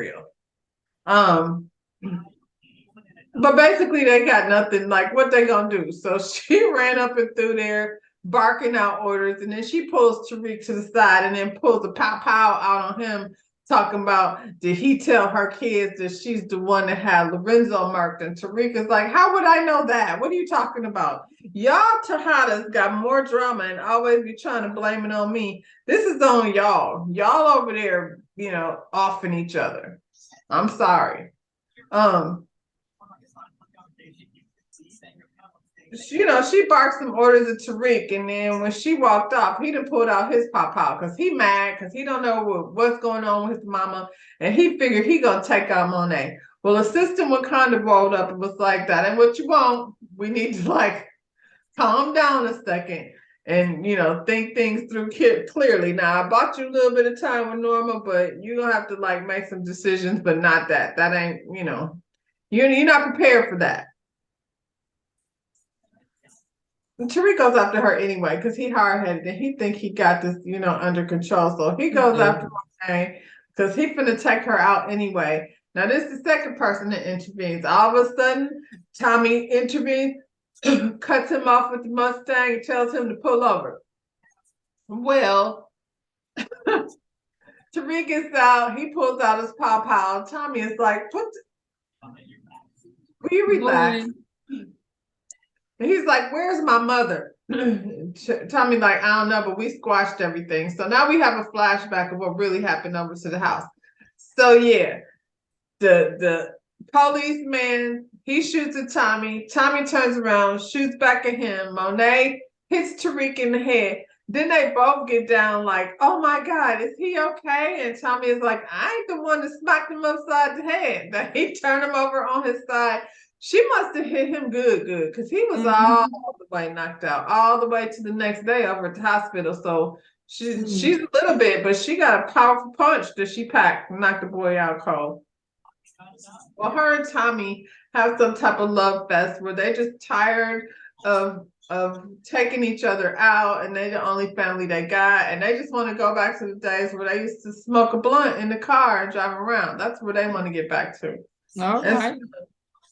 But basically they got nothing, like what they gonna do? So she ran up and through there barking out orders, and then she pulls Tariq to the side and then pulls a pow out on him, talking about, did he tell her kids that she's the one that had Lorenzo marked? And Tariq is like, "How would I know that? What are you talking about? Y'all Tejadas got more drama and always be trying to blame it on me. This is on y'all. Y'all over there, offing each other. I'm sorry." She barked some orders at Tariq, and then when she walked off, he done pulled out his pop out because he mad because he don't know what's going on with his mama, and he figured he gonna take out Monet. Well, assistant Wakanda rolled up and was like, "That ain't what you want. We need to calm down a second and think things through clearly. Now I bought you a little bit of time with Norma, but you're gonna have to make some decisions, but not that. That ain't you're not prepared for that." Tariq goes after her anyway because he hard-headed and he think he got this, under control. So he goes after Monet because he finna take her out anyway. Now this is the second person that intervenes. All of a sudden, Tommy intervenes, cuts him off with the Mustang and tells him to pull over. Well, Tariq is out. He pulls out his pow. Tommy is like, "Will you relax?" And he's like, "Where's my mother?" Tommy like, "I don't know, but we squashed everything." So now we have a flashback of what really happened over to the house. So yeah, the policeman, he shoots at Tommy. Tommy turns around, shoots back at him. Monet hits Tariq in the head. Then they both get down like, "Oh my God, is he okay?" And Tommy is like, "I ain't the one that smacked him upside the head." That he turned him over on his side. She must have hit him good, because he was all the way knocked out, all the way to the next day over at the hospital. So she's a little bit, but she got a powerful punch that she packed and knocked the boy out cold. Well, her and Tommy have some type of love fest where they just tired of of taking each other out, and they the only family they got, and they just want to go back to the days where they used to smoke a blunt in the car and drive around. That's where they want to get back to. All And right.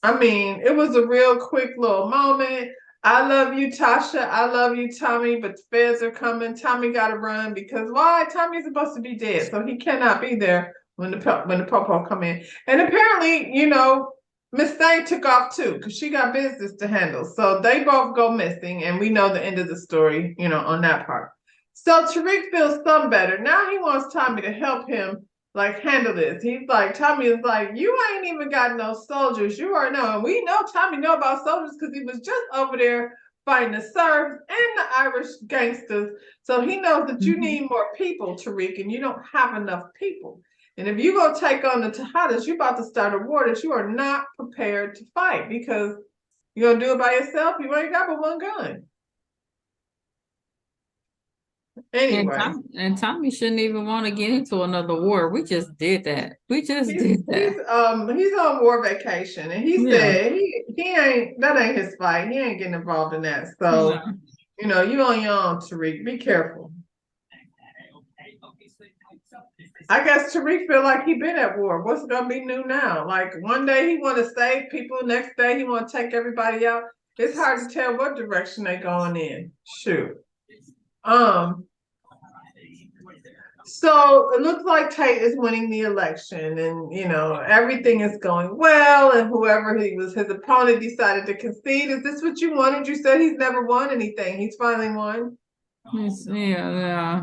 I mean, it was a real quick little moment. I love you, Tasha. I love you, Tommy, but the feds are coming. Tommy got to run because why? Tommy's supposed to be dead, so he cannot be there when the popo come in. And apparently, you know, Miss Thang took off too because she got business to handle. So they both go missing, and we know the end of the story, you know, on that part. So Tariq feels some better. Now he wants Tommy to help him like handle this. He's like, Tommy is like, you ain't even got no soldiers. You are no, and we know Tommy know about soldiers because he was just over there fighting the Serbs and the Irish gangsters. So he knows that you need more people, Tariq, and you don't have enough people. And if you go take on the Tejadas, you're about to start a war that you are not prepared to fight because you're gonna do it by yourself. You ain't got but one gun. Anyway. And Tommy shouldn't even want to get into another war. We just did that. We just did that. He's on war vacation, and he said he ain't that ain't his fight. He ain't getting involved in that. So you know, you on your own, Tariq. Be careful. I guess Tariq feel like he been at war. What's gonna be new now? Like one day he want to save people, next day he want to take everybody out. It's hard to tell what direction they going in. Shoot. So it looks like Tate is winning the election, and you know everything is going well. And whoever his opponent decided to concede. Is this what you wanted? You said he's never won anything. He's finally won. Yeah.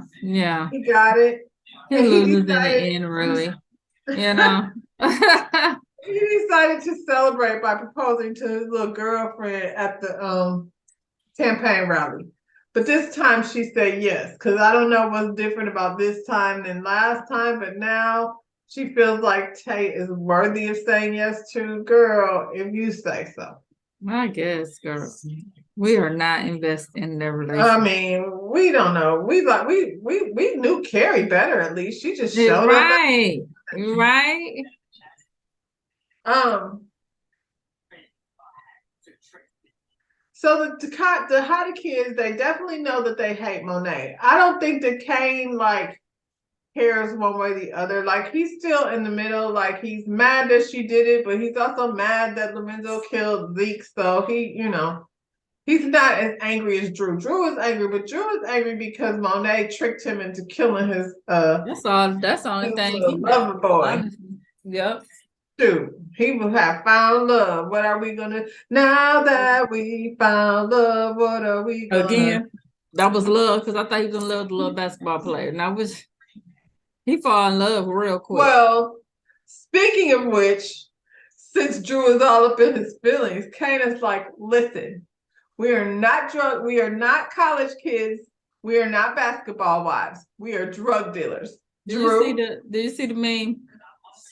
He got it. He loses in the end, really. You know. He decided to celebrate by proposing to his little girlfriend at the campaign rally. But this time she said yes, because I don't know what's different about this time than last time, but now she feels like Tate is worthy of saying yes to. Girl, if you say so. I guess, girl. We are not investing in their relationship. I mean, we don't know. We knew Carrie better at least. She just showed up. Right. Right. So the Tejada kids, they definitely know that they hate Monet. I don't think that Kane like cares one way or the other. Like he's still in the middle. Like he's mad that she did it, but he's also mad that Lorenzo killed Zeke. So he, you know, he's not as angry as Drew. Drew is angry, but Drew is angry because Monet tricked him into killing his That's all. That's the only thing. Lover boy. Yep. Dude, he will have found love. What are we gonna now that we found love? What are we gonna again? That was love because I thought he was gonna love the little basketball player. Now he fall in love real quick. Well, speaking of which, since Drew is all up in his feelings, Kana's like, listen, we are not drug, we are not college kids, we are not basketball wives, we are drug dealers. Did you see the meme?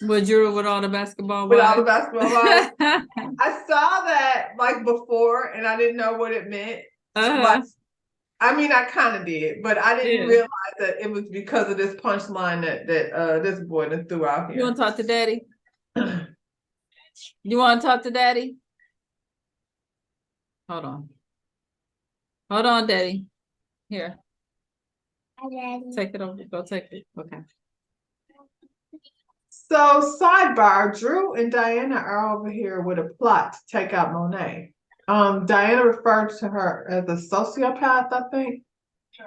With Drew with all the basketball wives? With all the basketball wives? I saw that like before and I didn't know what it meant. But I mean I kind of did, but I didn't realize that it was because of this punchline that this boy that threw out here. You want to talk to daddy? You want to talk to daddy? Hold on, daddy. Here. Hi, Daddy. Take it over. Go take it. Okay. So sidebar, Drew and Diana are over here with a plot to take out Monet. Diana referred to her as a sociopath, I think.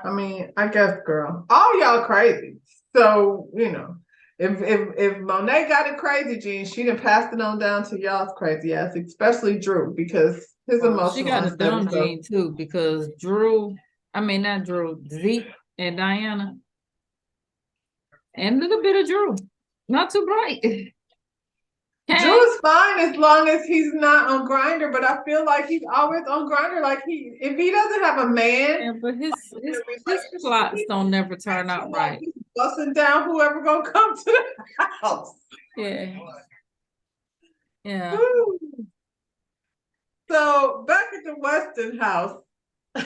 I mean, I guess, girl, all y'all crazy. So, you know, if Monet got a crazy gene, she done passed it on down to y'all's crazy ass, especially Drew, because his emotional. She got a dumb gene too, because not Drew, Zeke and Diana, and a little bit of Drew. Not too bright. Drew is fine as long as he's not on Grindr, but I feel like he's always on Grindr. Like if he doesn't have a man, but his plots don't never turn out right. He's busting down whoever gonna come to the house. Yeah. Ooh. So back at the Weston house, they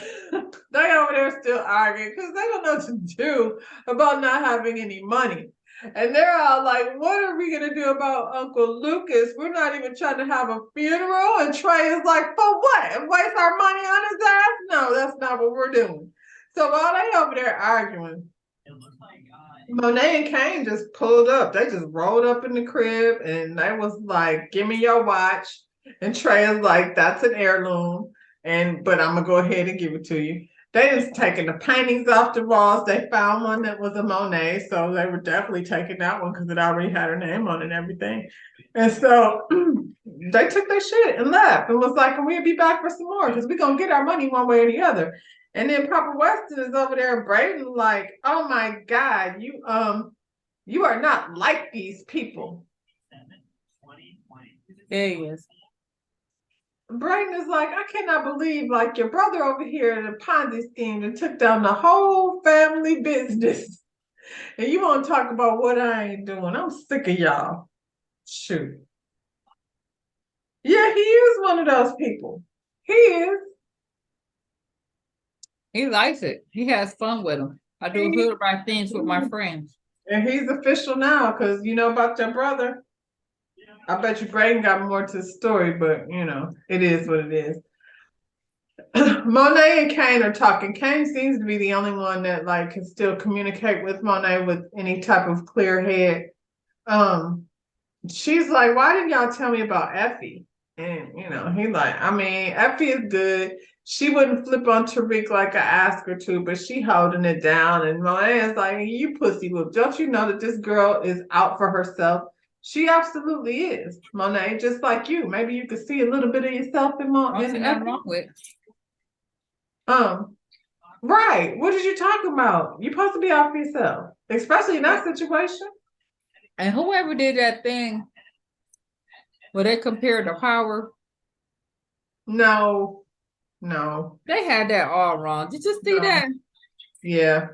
over there still arguing because they don't know what to do about not having any money. And they're all like, what are we gonna do about Uncle Lucas? We're not even trying to have a funeral. And Trey is like, for what? Waste our money on his ass? No, that's not what we're doing. So while they over there arguing, Monet and Kane just pulled up. They just rolled up in the crib and they was like, give me your watch. And Trey is like, that's an heirloom. But I'm gonna go ahead and give it to you. They just taking the paintings off the walls. They found one that was a Monet, so they were definitely taking that one because it already had her name on it and everything. And so they took their shit and left and was like, we'll be back for some more because we're gonna get our money one way or the other. And then Papa Weston is over there, Braden, like, oh my God, you are not like these people. There he is. Braden is like, I cannot believe like your brother over here in a Ponzi scheme and took down the whole family business. And you want to talk about what I ain't doing. I'm sick of y'all. Shoot. Yeah, he is one of those people. He is. He likes it. He has fun with them. I do good right things with my friends. And he's official now because you know about your brother. I bet you Braden got more to the story, but you know, it is what it is. Monet and Kane are talking. Kane seems to be the only one that like can still communicate with Monet with any type of clear head. She's like, why didn't y'all tell me about Effie? And you know, he like, I mean, Effie is good. She wouldn't flip on Tariq like I asked her to, but she holding it down. And Monet is like, you pussy whoop. Don't you know that this girl is out for herself? She absolutely is, Monet, just like you. Maybe you could see a little bit of yourself in Nothing Effie. wrong with. Right. What did you talk about? You're supposed to be out for yourself, especially in that situation. And whoever did that thing where they compared the power, No. they had that all wrong. Did you see that? Yeah.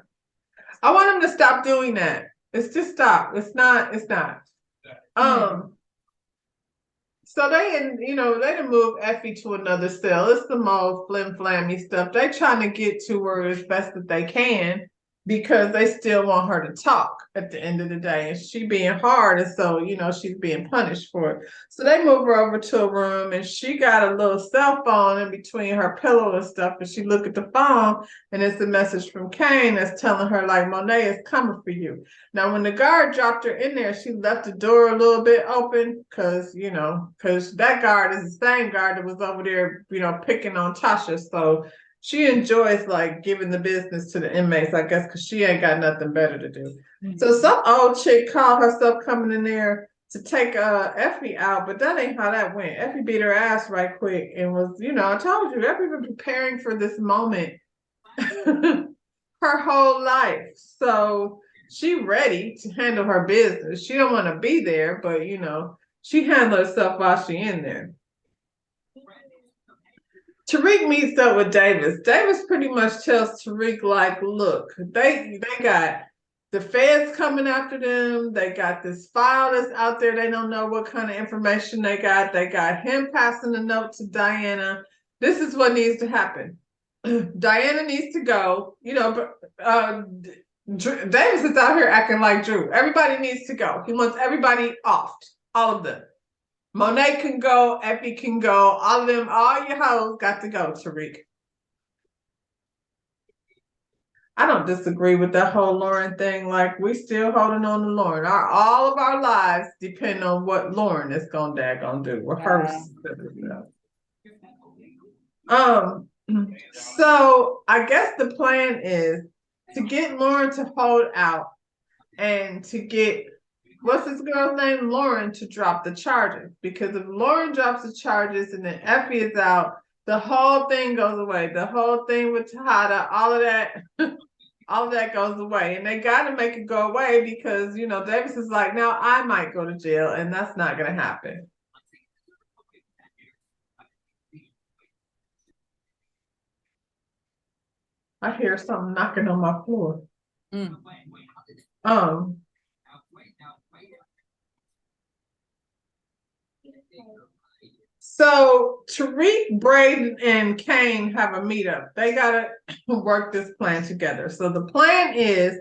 I want them to stop doing that. It's just stop. It's not. So they didn't move Effie to another cell. It's the more flim-flammy stuff. They trying to get to her as best that they can because they still want her to talk at the end of the day. And she being hard, and so, she's being punished for it. So they move her over to a room and she got a little cell phone in between her pillow and stuff. And she look at the phone and it's a message from Kane that's telling her like, Monet is coming for you. Now, when the guard dropped her in there, she left the door a little bit open because that guard is the same guard that was over there, picking on Tasha. So she enjoys like giving the business to the inmates, I guess, because she ain't got nothing better to do. Mm-hmm. So some old chick called herself coming in there to take Effie out, but that ain't how that went. Effie beat her ass right quick and was, I told you, Effie been preparing for this moment her whole life. So she ready to handle her business. She don't want to be there, but she handled herself while she in there. Tariq meets up with Davis. Davis pretty much tells Tariq, like, look, they got the feds coming after them. They got this file that's out there. They don't know what kind of information they got. They got him passing a note to Diana. This is what needs to happen. Diana needs to go. Davis is out here acting like Drew. Everybody needs to go. He wants everybody off. All of them. Monet can go, Effie can go, all of them, all your hoes got to go, Tariq. I don't disagree with that whole Lauren thing. Like, we still holding on to Lauren. All of our lives depend on what Lauren is gonna do with her. So I guess the plan is to get Lauren to hold out and to get what's this girl's name? Lauren, to drop the charges. Because if Lauren drops the charges and then Effie is out, the whole thing goes away. The whole thing with Tejada, all of that goes away. And they got to make it go away because, Davis is like, now I might go to jail, and that's not going to happen. I hear something knocking on my floor. So Tariq, Braden, and Kane have a meetup. They gotta work this plan together. So the plan is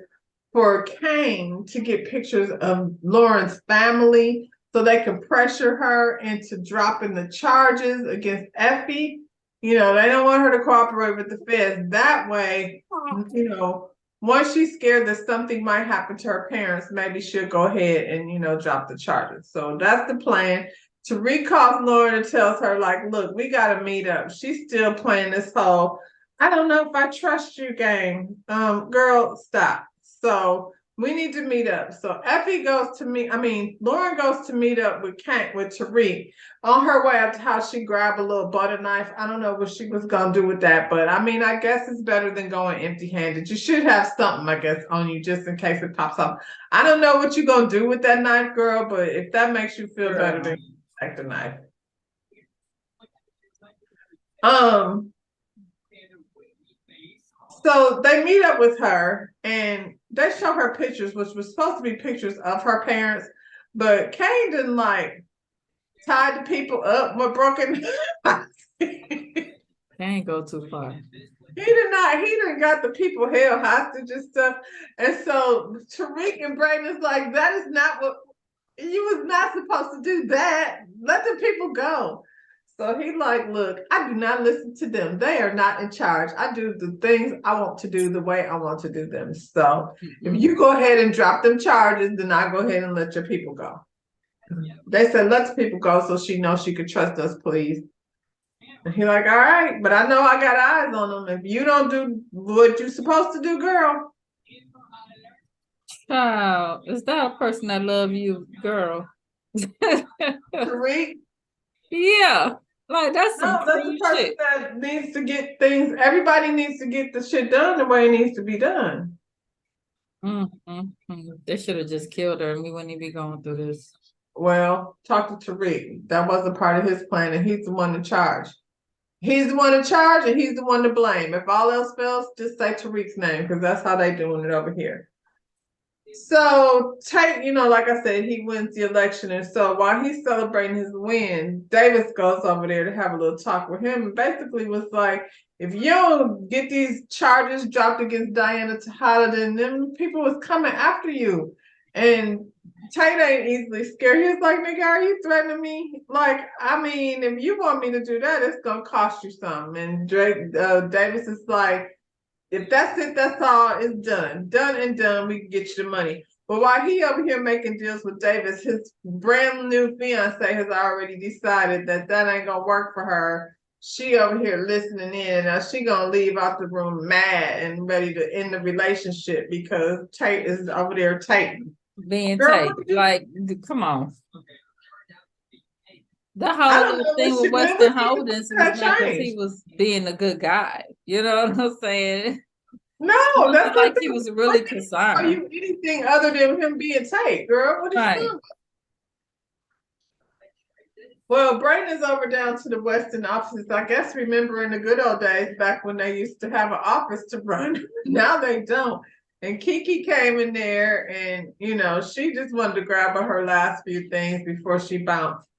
for Kane to get pictures of Lauren's family so they can pressure her into dropping the charges against Effie. You know, they don't want her to cooperate with the feds. That way, you know, once she's scared that something might happen to her parents, maybe she'll go ahead and, you know, drop the charges. So that's the plan. Tariq calls Lauren and tells her, like, look, we got to meet up. She's still playing this whole, I don't know if I trust you game. Girl, stop. So we need to meet up. So Effie goes to meet, Lauren goes to meet up with Tariq. On her way up to house, she grabbed a little butter knife. I don't know what she was gonna do with that, but I mean, I guess it's better than going empty-handed. You should have something, I guess, on you just in case it pops up. I don't know what you're gonna do with that knife, girl, but if that makes you feel better, then take the knife. So they meet up with her and they show her pictures, which was supposed to be pictures of her parents, but Kane didn't like tie the people up with broken. Can't go too far. He didn't got the people held hostage and stuff. And so Tariq and Brayden is like, that is not what you was not supposed to do that. Let the people go. So he like, look, I do not listen to them. They are not in charge. I do the things I want to do the way I want to do them. So if you go ahead and drop them charges, then I go ahead and let your people go. They said, let the people go so she knows she could trust us, please. And he like, all right, but I know I got eyes on them. If you don't do what you're supposed to do, girl. Child, is that a person that love you, girl? Tariq? Yeah, like that's some No, that's the person shit. that needs to get things, everybody needs to get the shit done the way it needs to be done. They should have just killed her and we wouldn't even be going through this. Well, talk to Tariq. That wasn't part of his plan, and he's the one in charge. He's the one in charge, and he's the one to blame. If all else fails, just say Tariq's name, because that's how they doing it over here. So Tate, you know, like I said, he wins the election, and so while he's celebrating his win, Davis goes over there to have a little talk with him, and basically was like, if you don't get these charges dropped against Diana Tejada, then them people was coming after you. And Tate ain't easily scared. He's like, nigga, are you threatening me? Like, I mean, if you want me to do that, it's gonna cost you something. And Davis is like, if that's it, that's all, it's done. Done and done, we can get you the money. But while he over here making deals with Davis, his brand new fiance has already decided that that ain't gonna work for her. She over here listening in. Now she gonna leave out the room mad and ready to end the relationship because Tate is over there taking. Being Girl, Tate, like, come on. The whole thing with Weston Holdings was like because he was being a good guy. You know what I'm saying? No, that's like he was really concerned. Are you anything other than him being Tate, girl? What is doing? Well, Brayden is over down to the Weston offices. I guess remembering the good old days back when they used to have an office to run. Now they don't. And Kiki came in there and, you know, she just wanted to grab her last few things before she bounced.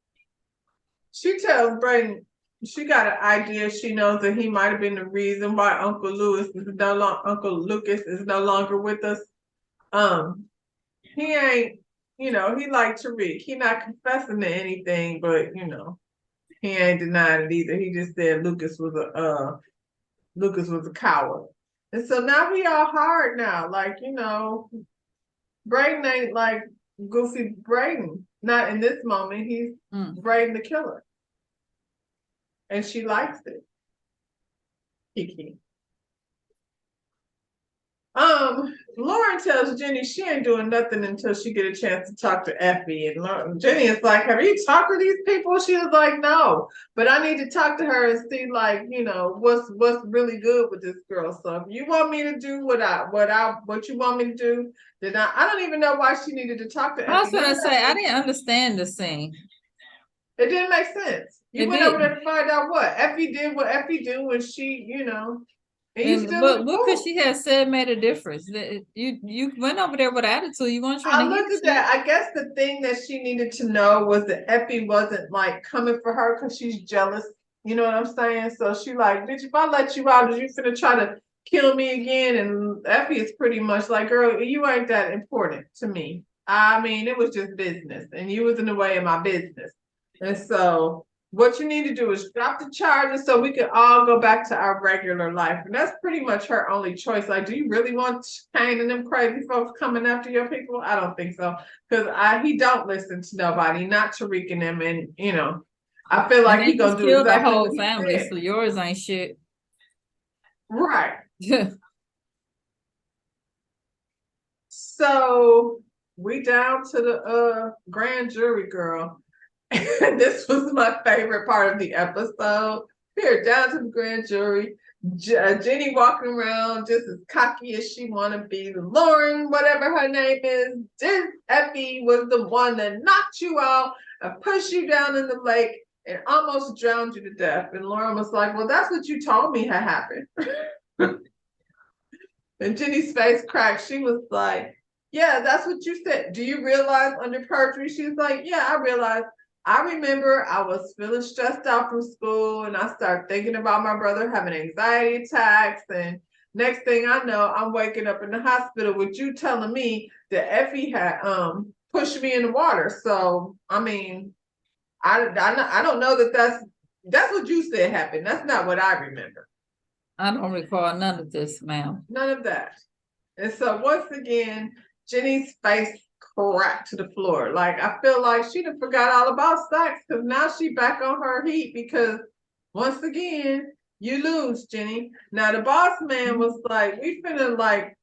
She tells Brayden she got an idea. She knows that he might have been the reason why Uncle Lucas is no longer with us. He ain't, you know, he like Tariq. He not confessing to anything, but you know, he ain't denying it either. He just said Lucas was a coward. And so now he all hard now. Like, you know, Brayden ain't like goofy Brayden. Not in this moment. He's Brayden the killer. And she likes it. Kiki. Lauren tells Jenny she ain't doing nothing until she get a chance to talk to Effie. And Jenny is like, have you talked to these people? She was like, no, but I need to talk to her and see, like, you know, what's really good with this girl. So if you want me to do what you want me to do, then I don't even know why she needed to talk to Effie. I was gonna say I didn't understand the scene. It didn't make sense. You went over there to find out what Effie did, what Effie do when she, you know. But what could she have said made a difference? You went over there with attitude. You weren't trying to. I looked at that. I guess the thing that she needed to know was that Effie wasn't like coming for her because she's jealous. You know what I'm saying? So she like, bitch, if I let you out, are you finna try to kill me again. And Effie is pretty much like, girl, you ain't that important to me. I mean, it was just business, and you was in the way of my business. And so what you need to do is drop the charges so we can all go back to our regular life. And that's pretty much her only choice. Like, do you really want Kane and them crazy folks coming after your people? I don't think so. Because he don't listen to nobody, not Tariq and them. And, you know, I feel like And he they gonna just do killed the exactly whole what he family, said. so yours ain't shit. Right. So we down to the grand jury, girl. This was my favorite part of the episode. Here, down to the grand jury. Jenny walking around just as cocky as she want to be. Lauren, whatever her name is, this Effie was the one that knocked you out and pushed you down in the lake and almost drowned you to death. And Lauren was like, well, that's what you told me had happened. And Jenny's face cracked. She was like, yeah, that's what you said. Do you realize under perjury? She was like, yeah, I realized. I remember I was feeling stressed out from school and I started thinking about my brother having anxiety attacks. And next thing I know, I'm waking up in the hospital with you telling me that Effie had pushed me in the water. So, I mean, I don't know that's what you said happened. That's not what I remember. I don't recall none of this, ma'am. None of that. And so once again, Jenny's face cracked to the floor. Like, I feel like she done forgot all about Stacks because now she back on her heat because once again, you lose, Jenny. Now the boss man was like, we finna like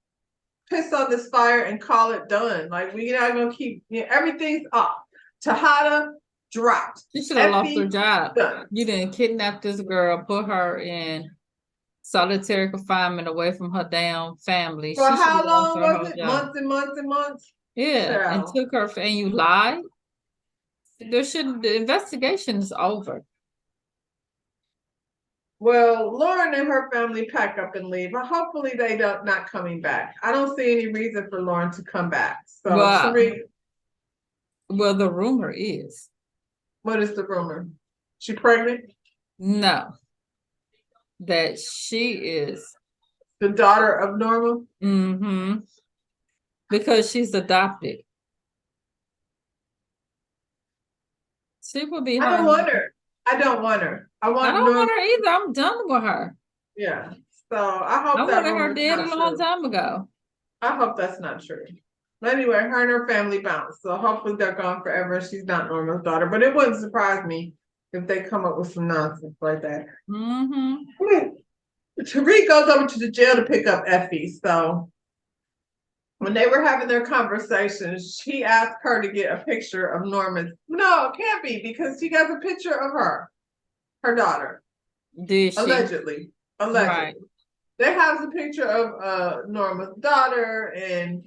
piss on this fire and call it done. Like, we not gonna keep, everything's off. Tejada dropped. She should have lost her Effie job. done. You didn't kidnap this girl, put her in solitary confinement away from her damn family. For She should how have lost long her was whole it? job. Months and months and months? Yeah, and Child. took her, and you lied. The investigation is over. Well, Lauren and her family pack up and leave. Hopefully they don't not coming back. I don't see any reason for Lauren to come back. So Well, Tariq, well, the rumor is what is the rumor? She pregnant? no, that she is. The daughter of Norma? Mm-hmm. Because she's adopted. She will be I don't her. want her. I don't want her. I I want don't Norma. want her either. I'm done with her. Yeah. So I hope I that wanted her rumor's dead a not long true. time ago. I hope that's not true. But anyway, her and her family bounced. So hopefully they're gone forever. She's not Norma's daughter. But it wouldn't surprise me if they come up with some nonsense like that. Mm-hmm. Tariq goes over to the jail to pick up Effie. So when they were having their conversations, he asked her to get a picture of Norman. No, it can't be because he got a picture of her daughter. Did she? Allegedly. Right. They have a picture of Norma's daughter, and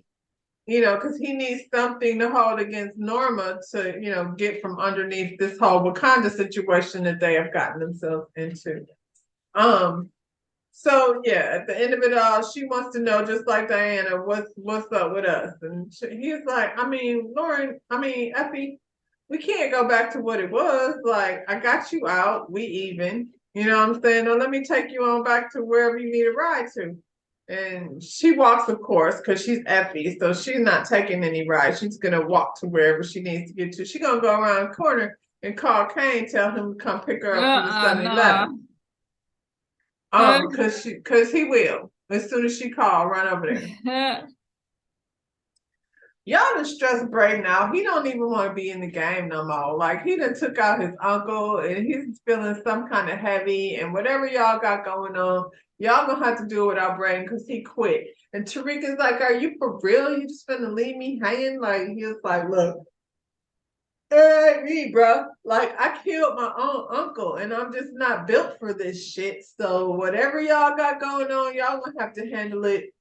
because he needs something to hold against Norma to, get from underneath this whole Wakanda situation that they have gotten themselves into. So yeah, at the end of it all, she wants to know, just like Diana, what's up with us. And he's like, Effie, we can't go back to what it was. Like, I got you out, we even. You know what I'm saying? Now let me take you on back to wherever you need a ride to. And she walks, of course, because she's Effie, so she's not taking any rides. She's gonna walk to wherever she needs to get to. She's gonna go around the corner and call Kane, tell him to come pick her up from the 7-Eleven. Because he will. As soon as she call, run over there. Y'all done stressed Braden out. He don't even want to be in the game no more. Like, he done took out his uncle and he's feeling some kind of heavy, and whatever y'all got going on, y'all gonna have to do it without Braden because he quit. And Tariq is like, are you for real? You just finna leave me hanging? Like, he was like, look, it ain't me, bro. Like, I killed my own uncle and I'm just not built for this shit. So whatever y'all got going on, y'all gonna have to handle it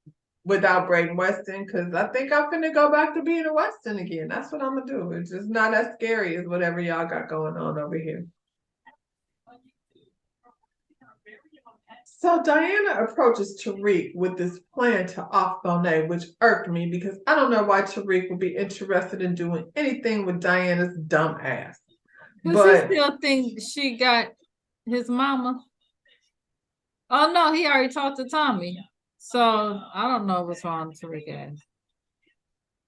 without Braden Weston, because I think I'm finna go back to being a Weston again. That's what I'm gonna do. It's just not as scary as whatever y'all got going on over here. So Diana approaches Tariq with this plan to off Monet, which irked me because I don't know why Tariq would be interested in doing anything with Diana's dumb ass. But he still think she got his mama. Oh no, he already talked to Tommy. So I don't know what's wrong with Tariq ass.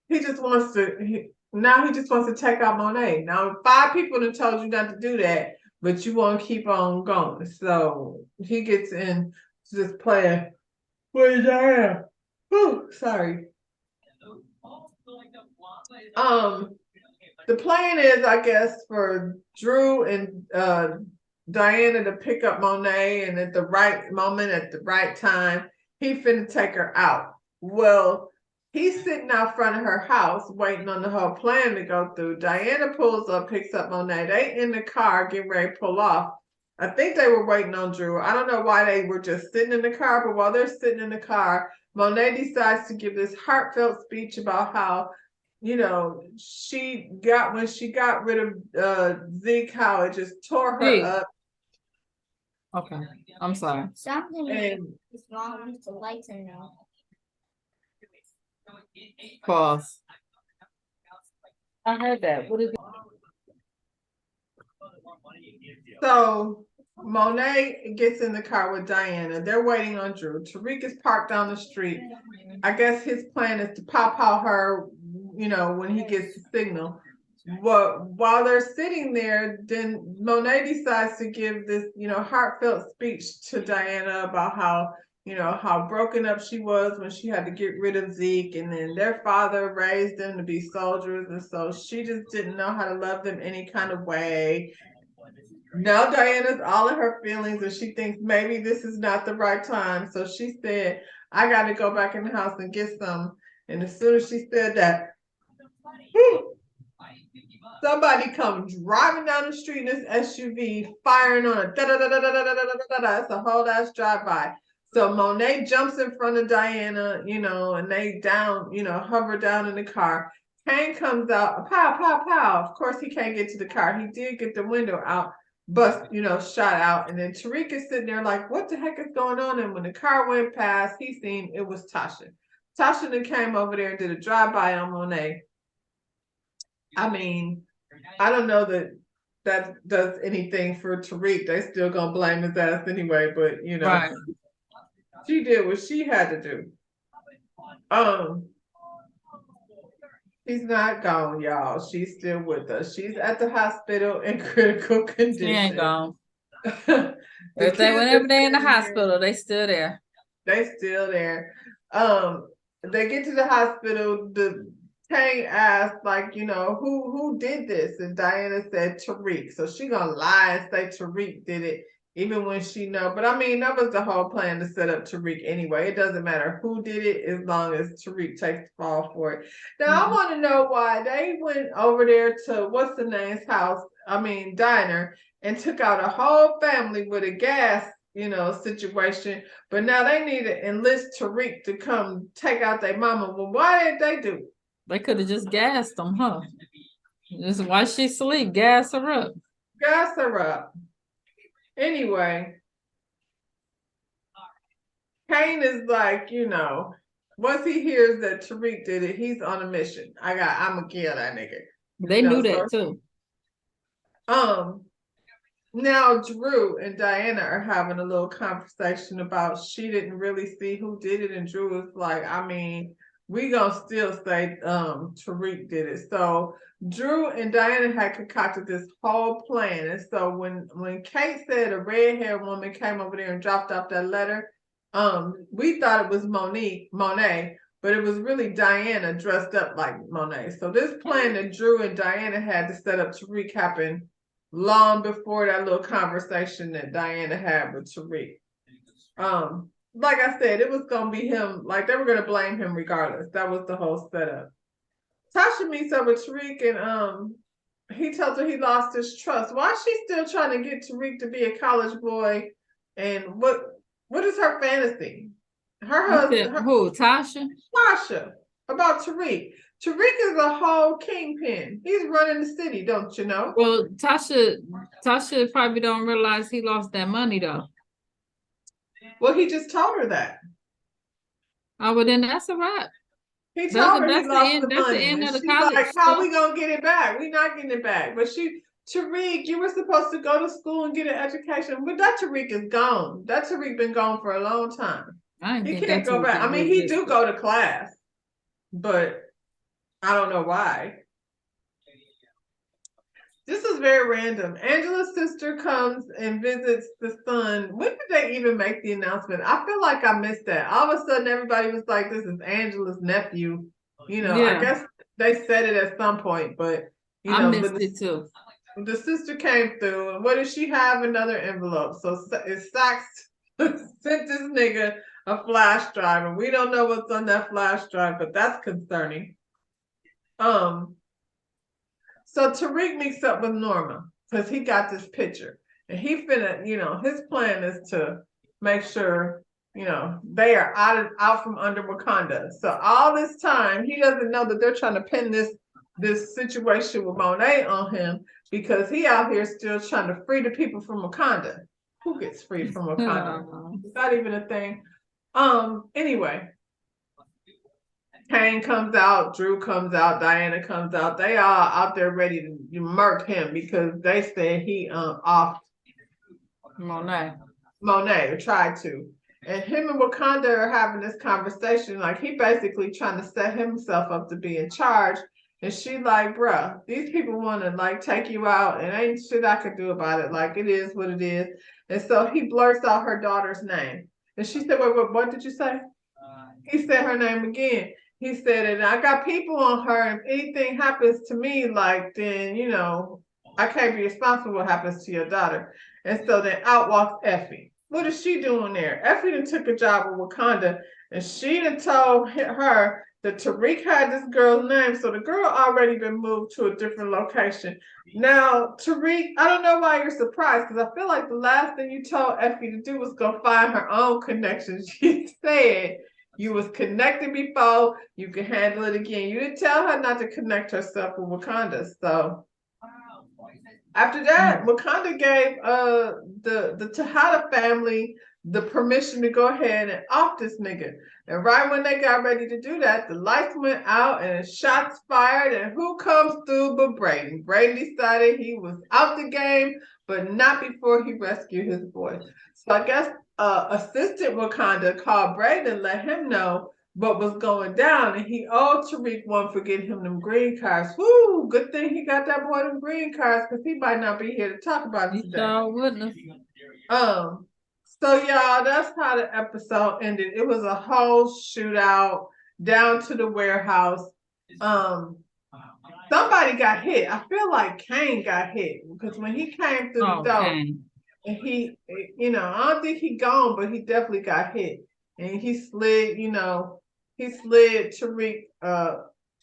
He just wants to. Now he just wants to take out Monet. Now 5 people have told you not to do that, but you want to keep on going. So he gets in to this playing. Where's Diana? Whew, sorry. The plan is, I guess, for Drew and Diana to pick up Monet, and at the right moment, at the right time, he finna take her out. Well, he's sitting out front of her house waiting on the whole plan to go through. Diana pulls up, picks up Monet. They in the car getting ready to pull off. I think they were waiting on Drew. I don't know why they were just sitting in the car, but while they're sitting in the car, Monet decides to give this heartfelt speech about how, you know, when she got rid of Zeke, how it just tore her Zeke. up. Okay, I'm sorry. Something And is wrong with the lights in there. Pause. I heard that. What is it? so Monet gets in the car with Diana. They're waiting on Drew. Tariq is parked down the street. I guess his plan is to pop out her, you know, when he gets the signal. Well, while they're sitting there, then Monet decides to give this, you know, heartfelt speech to Diana about how, you know, how broken up she was when she had to get rid of Zeke, and then their father raised them to be soldiers, and so she just didn't know how to love them any kind of way. Now Diana's all in her feelings, and she thinks maybe this is not the right time. So she said, I got to go back in the house and get some. And as soon as she said that, somebody comes driving down the street in this SUV, firing on it. It's a whole ass drive-by. So Monet jumps in front of Diana, you know, and they down, you know, hover down in the car. Kane comes out, pow, pow, pow. Of course, he can't get to the car. He did get the window out, but, you know, shot out. And then Tariq is sitting there like, what the heck is going on? And when the car went past, he seen it was Tasha. Tasha then came over there and did a drive-by on Monet. I mean, I don't know that does anything for Tariq. They still gonna blame his ass anyway, but you know, Right. she did what she had to do. She's not gone, y'all. She's still with us. She's at the hospital in critical condition. She ain't gone. The If they, kids whenever are they in the sitting there. hospital, they still there. They still there. They get to the hospital. The Kane asked, like, you know, who did this? And Diana said Tariq. So she gonna lie and say Tariq did it, even when she know. But I mean, that was the whole plan to set up Tariq anyway. It doesn't matter who did it as long as Tariq takes the fall for it. Now I want to know why they went over there to what's the name's house? I mean, diner, and took out a whole family with a gas, you know, situation. But now they need to enlist Tariq to come take out their mama. Well, why did they do? They could have just gassed them, huh? Just while she sleep, gas her up. Gas her up. Anyway, Kane is like, you know, once he hears that Tariq did it, he's on a mission. I'm gonna kill that nigga. They You know, knew that too. Now Drew and Diana are having a little conversation about she didn't really see who did it, and Drew was like, I mean, we gonna still say Tariq did it. So Drew and Diana had concocted this whole plan. And so when Kate said a red-haired woman came over there and dropped off that letter, we thought it was Monet, but it was really Diana dressed up like Monet. So this plan that Drew and Diana had to set up Tariq happened long before that little conversation that Diana had with Tariq. Like I said, it was gonna be him, like they were gonna blame him regardless. That was the whole setup. Tasha meets up with Tariq, and he tells her he lost his trust. Why is she still trying to get Tariq to be a college boy? And what is her fantasy? Her husband, Who, Tasha? Tasha, about Tariq. Tariq is a whole kingpin. He's running the city, don't you know? Well, Tasha probably don't realize he lost that money though. Well, he just told her that. Oh, well then that's a wrap. He told her he That's the lost end- the that's the money. end And of the she's college like, how stuff. we gonna get it back? We're not getting it back. But Tariq, you were supposed to go to school and get an education. But that Tariq is gone. That Tariq been gone for a long time. I didn't He think can't that go two back. I things mean, he do existed. go to class, but I don't know why. This is very random. Angela's sister comes and visits the son. When did they even make the announcement? I feel like I missed that. All of a sudden, everybody was like, "This is Angela's nephew." I Yeah, guess they said it at some point, but I but missed it too. the sister came through, and what does she have? Another envelope. So it's Sachs sent this nigga a flash drive, and we don't know what's on that flash drive, but that's concerning. Um, so Tariq meets up with Norma because he got this picture, and he finna, his plan is to make sure, they are out from under Wakanda. So all this time, he doesn't know that they're trying to pin this situation with Monet on him because he out here still trying to free the people from Wakanda. Who gets freed from Wakanda? It's not even a thing. Anyway, Kane comes out, Drew comes out, Diana comes out. They all out there ready to murk him because they said he off Monet. Monet or tried to. And him and Wakanda are having this conversation. Like he basically trying to set himself up to be in charge. And she like, bruh, these people want to like take you out and ain't shit I could do about it. Like it is what it is. And so he blurts out her daughter's name. And she said, wait, what did you say? He said her name again. He said, and I got people on her. If anything happens to me, like then, I can't be responsible for what happens to your daughter. And so then out walks Effie. What is she doing there? Effie done took a job with Wakanda, and she done told her that Tariq had this girl's name. So the girl already been moved to a different location. Now, Tariq, I don't know why you're surprised, because I feel like the last thing you told Effie to do was go find her own connections. She said you was connected before, you can handle it again. You didn't tell her not to connect herself with Wakanda. So after that, Wakanda gave the Tejada family the permission to go ahead and off this nigga. And right when they got ready to do that, the lights went out and shots fired. And who comes through but Brayden? Brayden decided he was out the game, but not before he rescued his boy. So I guess assistant Wakanda called Brayden, let him know what was going down, and he owed Tariq one for getting him them green cards. Whoo, good thing he got that boy them green cards because he might not be here to talk about it today. Sure wouldn't So y'all, that's how the episode ended. It was a whole shootout down to the warehouse. Somebody got hit. I feel like Kane got hit because when he came through the door, and he, I don't think he gone, but he definitely got hit. And he slid, Tariq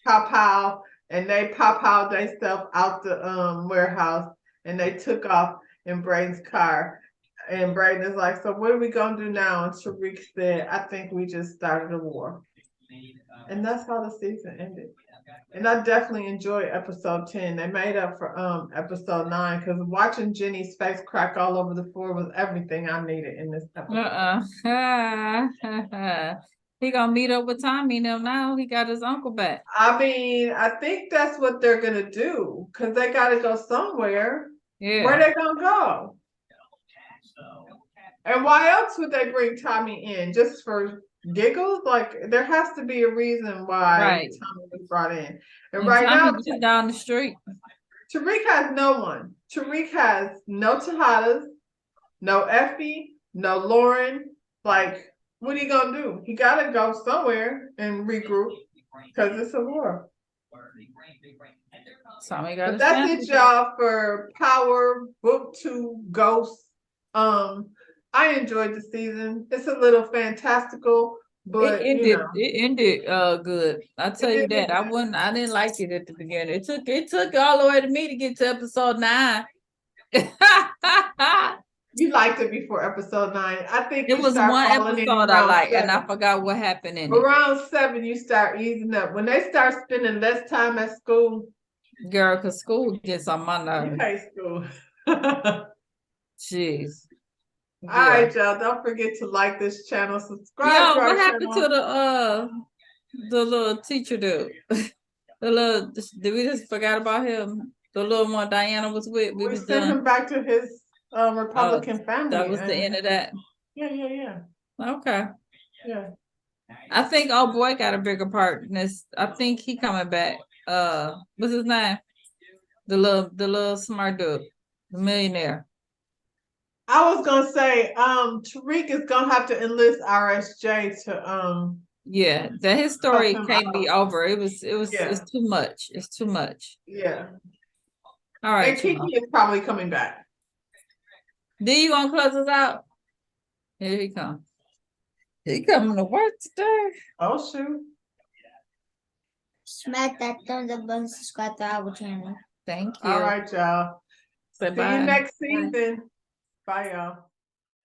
pow, and they pow themselves out the warehouse, and they took off in Brayden's car. And Brayden is like, so what are we gonna do now? And Tariq said, I think we just started a war. And that's how the season ended. And I definitely enjoyed episode 10. They made up for episode 9 because watching Jenny's face crack all over the floor was everything I needed in this episode. He gonna meet up with Tommy now. He got his uncle back. I mean, I think that's what they're gonna do because they gotta go somewhere. Yeah. Where they gonna go? And why else would they bring Tommy in? Just for giggles? Like there has to be a reason why Tommy was brought in. And right now, just down the street. Tariq has no one. Tariq has no Tejadas, no Effie, no Lauren. Like, what are you gonna do? He gotta go somewhere and regroup because it's a war. But that's it, y'all, for Power Book 2 Ghosts. I enjoyed the season. It's a little fantastical, but it ended good. I'll tell you that. I didn't like it at the beginning. It took all the way to me to get to episode 9. You liked it before episode 9. I think it was one episode I liked, and I forgot what happened in it. Around 7, you start easing up. When they start spending less time at school. Girl, because school gets on my nerves. You hate school. Jeez. All right, y'all. Don't forget to like this channel, subscribe. Yo, what happened to the little teacher dude? Did we just forgot about him? The little one Diana was with. We sent him back to his Republican family. That was the end of that. Yeah. Okay. Yeah. I think old boy got a bigger part in this. I think he coming back. What's his name? The little smart dude, the millionaire. I was gonna say, Tariq is gonna have to enlist RSJ to Yeah, that his help story him can't be out. over. It's Yeah. too much. It's too much. Yeah. All And right, Kiki y'all. is probably coming back. D, you gonna close us out? Here he comes. He coming to work today. Oh shoot. Smack that thumbs up button, subscribe to our channel. Thank you. All right, y'all. Say See bye. you next Bye. season. Bye, y'all.